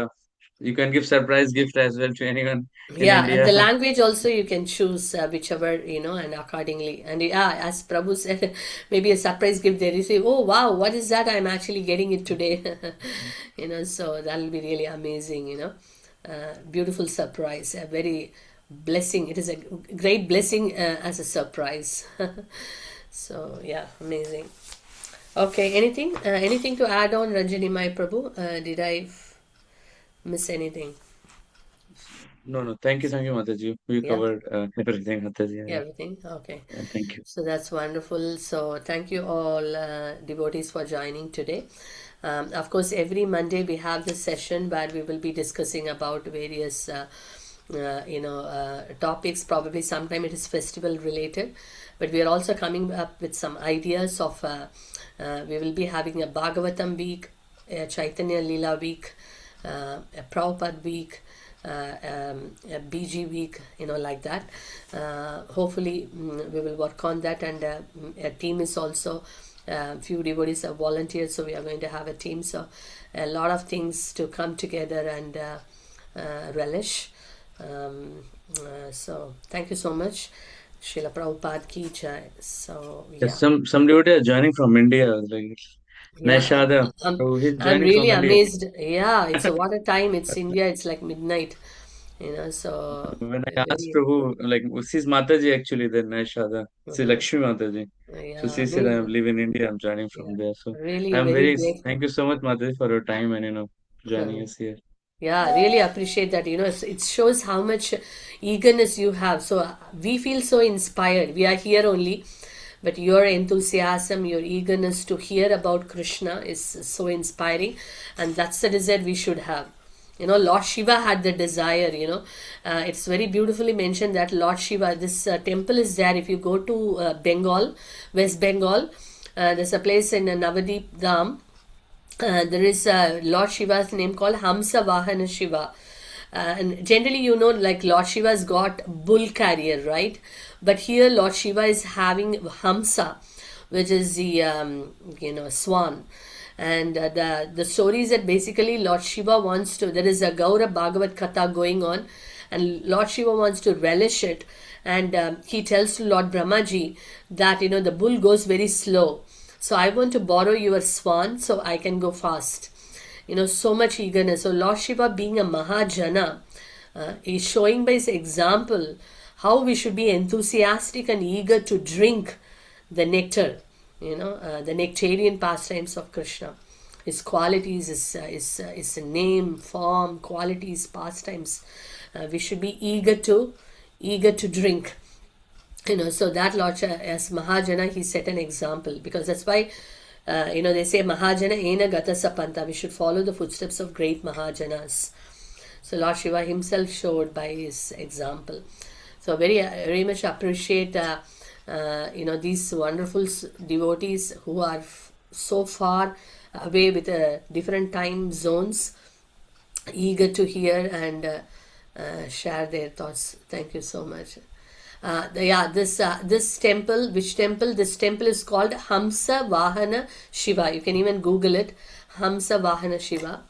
you can give surprise gift as well to anyone in Yeah, and India. the language also you can choose whichever, and accordingly. And yeah, as Prabhu said, maybe a surprise gift they receive. Oh wow, what is that? I'm actually getting it today. So that'll be really amazing. Beautiful surprise, a very blessing. It is a great blessing as a surprise. So yeah, amazing. Okay, anything to add on, Ranjani Mai Prabhu? Did I miss anything? No, no, thank you, Mataji. We Yeah. covered everything, Mataji. Yeah, Everything. Okay. yeah, thank you. So that's wonderful. So thank you all devotees for joining today. Of course, every Monday we have this session where we will be discussing about various, topics. Probably sometime it is festival related, but we are also coming up with some ideas of. We will be having a Bhagavatam week, a Chaitanya Lila week, a Prabhupada week, a BG week, like that. Hopefully, we will work on that, and a team is also. Few devotees have volunteered, so we are going to have a team. So, a lot of things to come together and relish. So, thank you so much. Srila Prabhupada ki jai. So, Yes, yeah. some devotee are joining from India. Like, Yeah, Naishada. I'm, Oh, he's I'm joining from really India. amazed. Yeah, it's a what a time. It's India. It's like midnight, so When I asked very, Prabhu, like, she's Mataji actually, then Naishada. She's uh Lakshmi Mataji. So yeah, she said, I amazing. live in India, I'm joining Yeah, from there. So really I'm very very, grateful. thank you so much, Mataji, for your time and, joining us here. Yeah, really appreciate that. It shows how much eagerness you have. So we feel so inspired. We are here only, but your enthusiasm, your eagerness to hear about Krishna is so inspiring, and that's the desire we should have. Lord Shiva had the desire. It's very beautifully mentioned that Lord Shiva, this temple is there. If you go to Bengal, West Bengal, there's a place in Navadip Dham. There is Lord Shiva's name called Hamsa Vahana Shiva. And generally, like Lord Shiva's got bull carrier, right? But here, Lord Shiva is having Hamsa, which is the swan. And the story is that basically Lord Shiva wants to. There is a Gaura Bhagavat Katha going on, and Lord Shiva wants to relish it, and he tells to Lord Brahmaji that the bull goes very slow, so I want to borrow your swan so I can go fast. So much eagerness. So Lord Shiva, being a Mahajana, is showing by his example how we should be enthusiastic and eager to drink the nectar, the nectarian pastimes of Krishna. His qualities, his name, form, qualities, pastimes. We should be eager to drink. So that Lord, as Mahajana, he set an example, because that's why they say Mahajana ena gata sapanta, we should follow the footsteps of great Mahajanas. So Lord Shiva himself showed by his example. So very much appreciate these wonderful devotees who are so far away with different time zones, eager to hear and share their thoughts. Thank you so much. Yeah, this temple, which temple? This temple is called Hamsa Vahana Shiva. You can even Google it, Hamsa Vahana Shiva.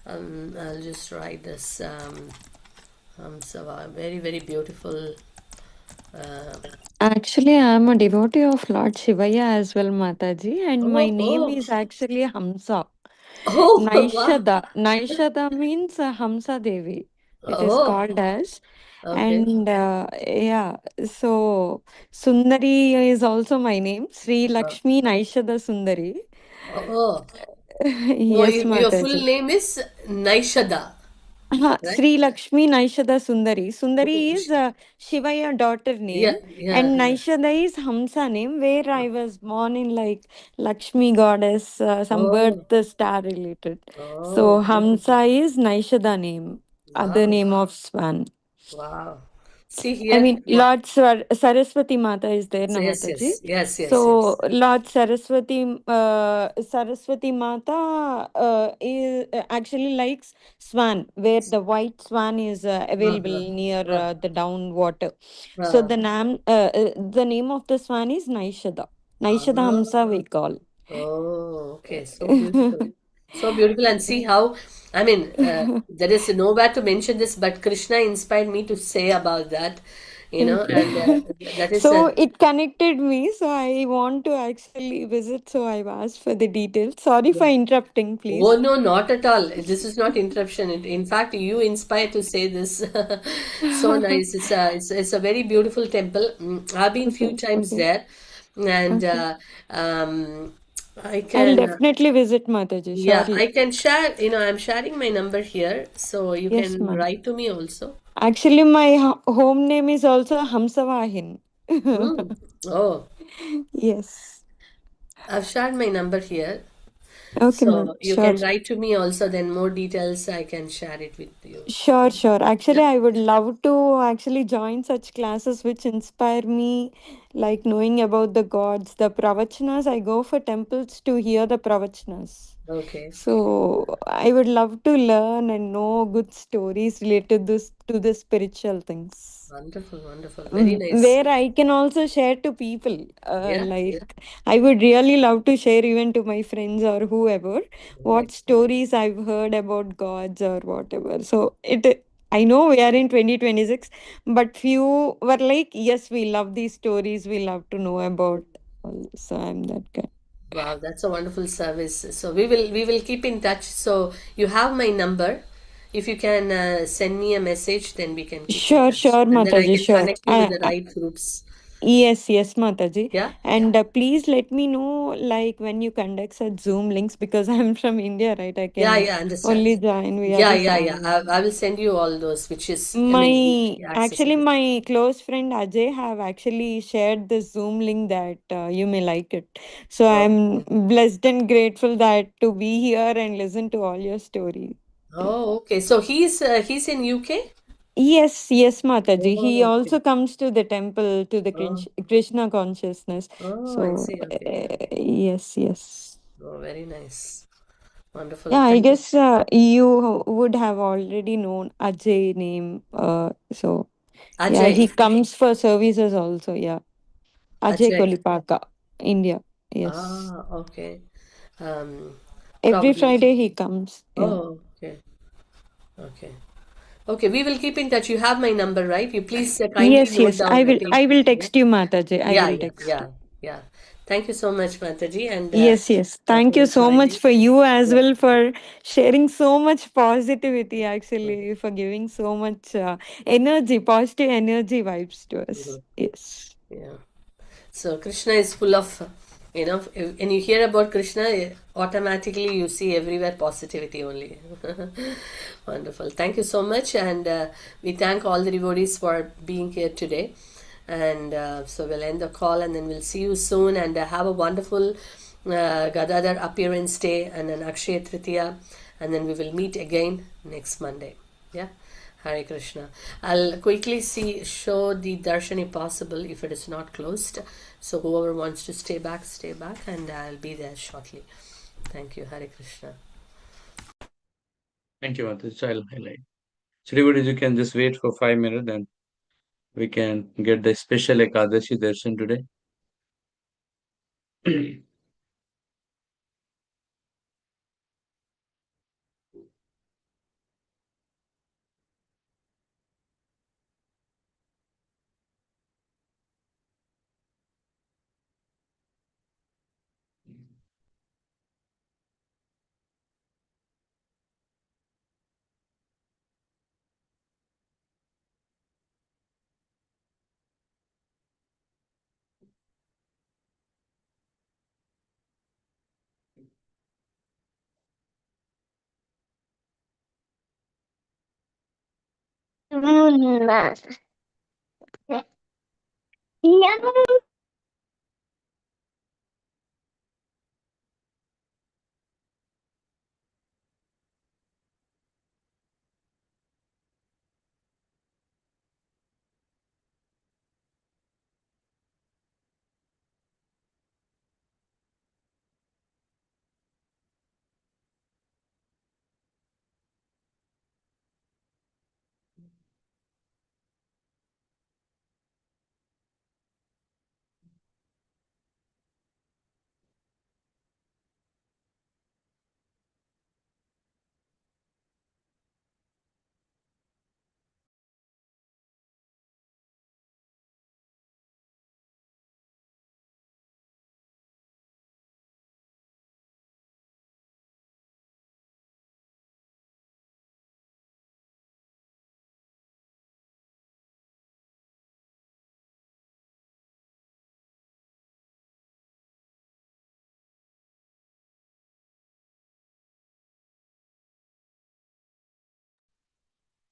I'll just write this, Hamsa Vahana. Very very beautiful. Uh, Actually, I'm a devotee of Lord Shivaya as well, Mataji, and my oh name oh is actually Hamsa. oh wow. Naishada. Naishada means Hamsa Devi. It is Oh, called as. okay. And yeah, so Sundari is also my name. Sri Uh, Lakshmi Naishada Sundari. oh, oh, Yes, your full Mataji. name is Naishada, right? Sri Lakshmi Naishada Sundari. Oh, Sundari is Shivaya daughter yeah, name, yeah. and Naishada is Hamsa name, where I was born in like Lakshmi goddess, some birth Oh, star related. So oh, Hamsa is Naishada name, other wow, name of swan. wow. See I here, mean, yeah. Lord Saraswati Mata is there, So yes, Namataji. yes, yes, yes, So yes. Lord Saraswati Mata is actually likes swan, where the white swan is Uh-huh. available near Uh, the down water. So uh, the name of the swan is Naishada. Naishada Hamsa ah, we call. oh, okay. So beautiful. So beautiful. And see how, I mean, there is nowhere to mention this, but Krishna inspired me to say about that, and Okay. that is So it connected me. So I want to actually visit. So I've asked for the details. Sorry for interrupting, Oh, please. no, not at all. This is not interruption. In fact, you inspired to say this. So nice. It's a very beautiful temple. I've been few Okay, times okay, there, and okay. um, I I'll can, definitely visit Mataji, yeah, surely. I can share. I'm sharing my number here, so you Yes, can ma'am. write to me also. Actually, my home name is also Hamsavahin. Hmm. Oh, Yes. I've shared my number here, Okay, ma'am. so you Sure. can write to me also. Then more details I can share it with you. Sure, sure. Yeah. Actually, I would love to actually join such classes which inspire me, like knowing about the gods, the pravachnas. I go for temples to hear the pravachnas. Okay. So I would love to learn and know good stories related to the spiritual things. Wonderful, wonderful. Very nice. Where I can also share to people. Yeah, yeah. Like, I would really love to share even to my friends or whoever what Excellent. stories I've heard about gods or whatever. So, I know we are in 2026, but few were like, yes, we love these stories, we love to know about. So, I'm that guy. Wow, that's a wonderful service. So we will keep in touch. So you have my number. If you can send me a message, then we can keep in Sure, touch, sure, and then I Mataji, can sure. connect you with the right groups. Yes, yes, Mataji. Yeah, And please let me know like when you conduct such Zoom links because I'm from India, right? I yeah, can yeah. Understand. only join via Yeah, the yeah, yeah. phone. I will send you all those, which is, I mean, My actually accessible. my close friend Ajay have actually shared this Zoom link that you may like it. So I'm Okay. blessed and grateful that to be here and listen to all your story. Yeah. Oh, okay. So he's in UK. Yes, yes, Mataji. He Oh, okay. also comes to the temple to the Oh, Krishna consciousness. oh, I So see. Okay. yes, yes. Oh, very nice. Wonderful. Yeah, I Thank you. guess you would have already known Ajay name. So yeah, Ajay. he comes for services also. Yeah, Ajay Ajay. Kolipaka, India. Yes, Ah, okay. Um, every Probably. Friday he comes. Yeah. Oh, okay. Okay. Okay, we will keep in touch. You have my number, right? You please kindly Yes, note yes. down. I I will. think. I will Yeah, text you, Mataji. I yeah, will yeah, text yeah, you. yeah. Thank you so much, Mataji, and Yes, yes. Thank for you so much joining. for you as Yeah. well for sharing so much positivity, actually, for giving so much energy, positive energy vibes to us. Mhm. Yes. Yeah. So Krishna is full of, when you hear about Krishna, automatically you see everywhere positivity only. Wonderful. Thank you so much, and we thank all the devotees for being here today. And so we'll end the call, and then we'll see you soon. And have a wonderful Gadadhar appearance day and an Akshaya Tritiya, and then we will meet again next Monday. Yeah. Hare Krishna. I'll quickly show the darshan if possible if it is not closed. So whoever wants to stay back, and I'll be there shortly. Thank you. Hare Krishna. Thank you, Mataji. So I'll highlight. So devotees, you can just wait for 5 minutes and we can get the special Ekadashi darshan today.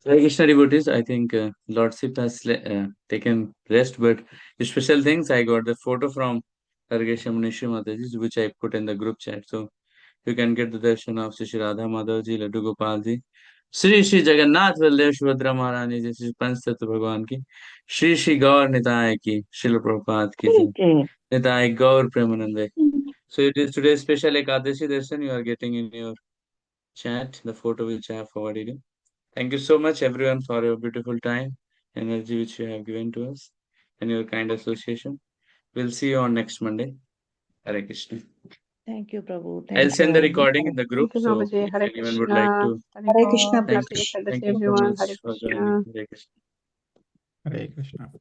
Hare Krishna devotees, I think Lordship has taken rest, but special things, I got the photo from Hargesh Yamuneswari Mataji, which I put in the group chat. So you can get the darshan of Shri Radha Madhav ji, Laddu Gopal ji, Shri Shri Jagannath Baldev Subhadra Maharani ji, Shri Panch Tattva Bhagwan ki, Shri Shri Gaur Nitai ki, Srila Prabhupada ki jai, Nitai Gaur Premanande. So it is today's special Ekadashi darshan you are getting in your chat, the photo which I have forwarded you. Thank you so much, everyone, for your beautiful time, energy which you have given to us, and your kind association. We'll see you on next Monday. Hare Krishna. Thank you, Prabhu. I'll Thank send the you. recording in the group. Thank you, So Namaji. if Hare anyone would like Krishna. to, Hare Krishna. thank, Blessings. thank you so Everyone. Hare much for Krishna. joining. Hare Krishna. Hare Krishna.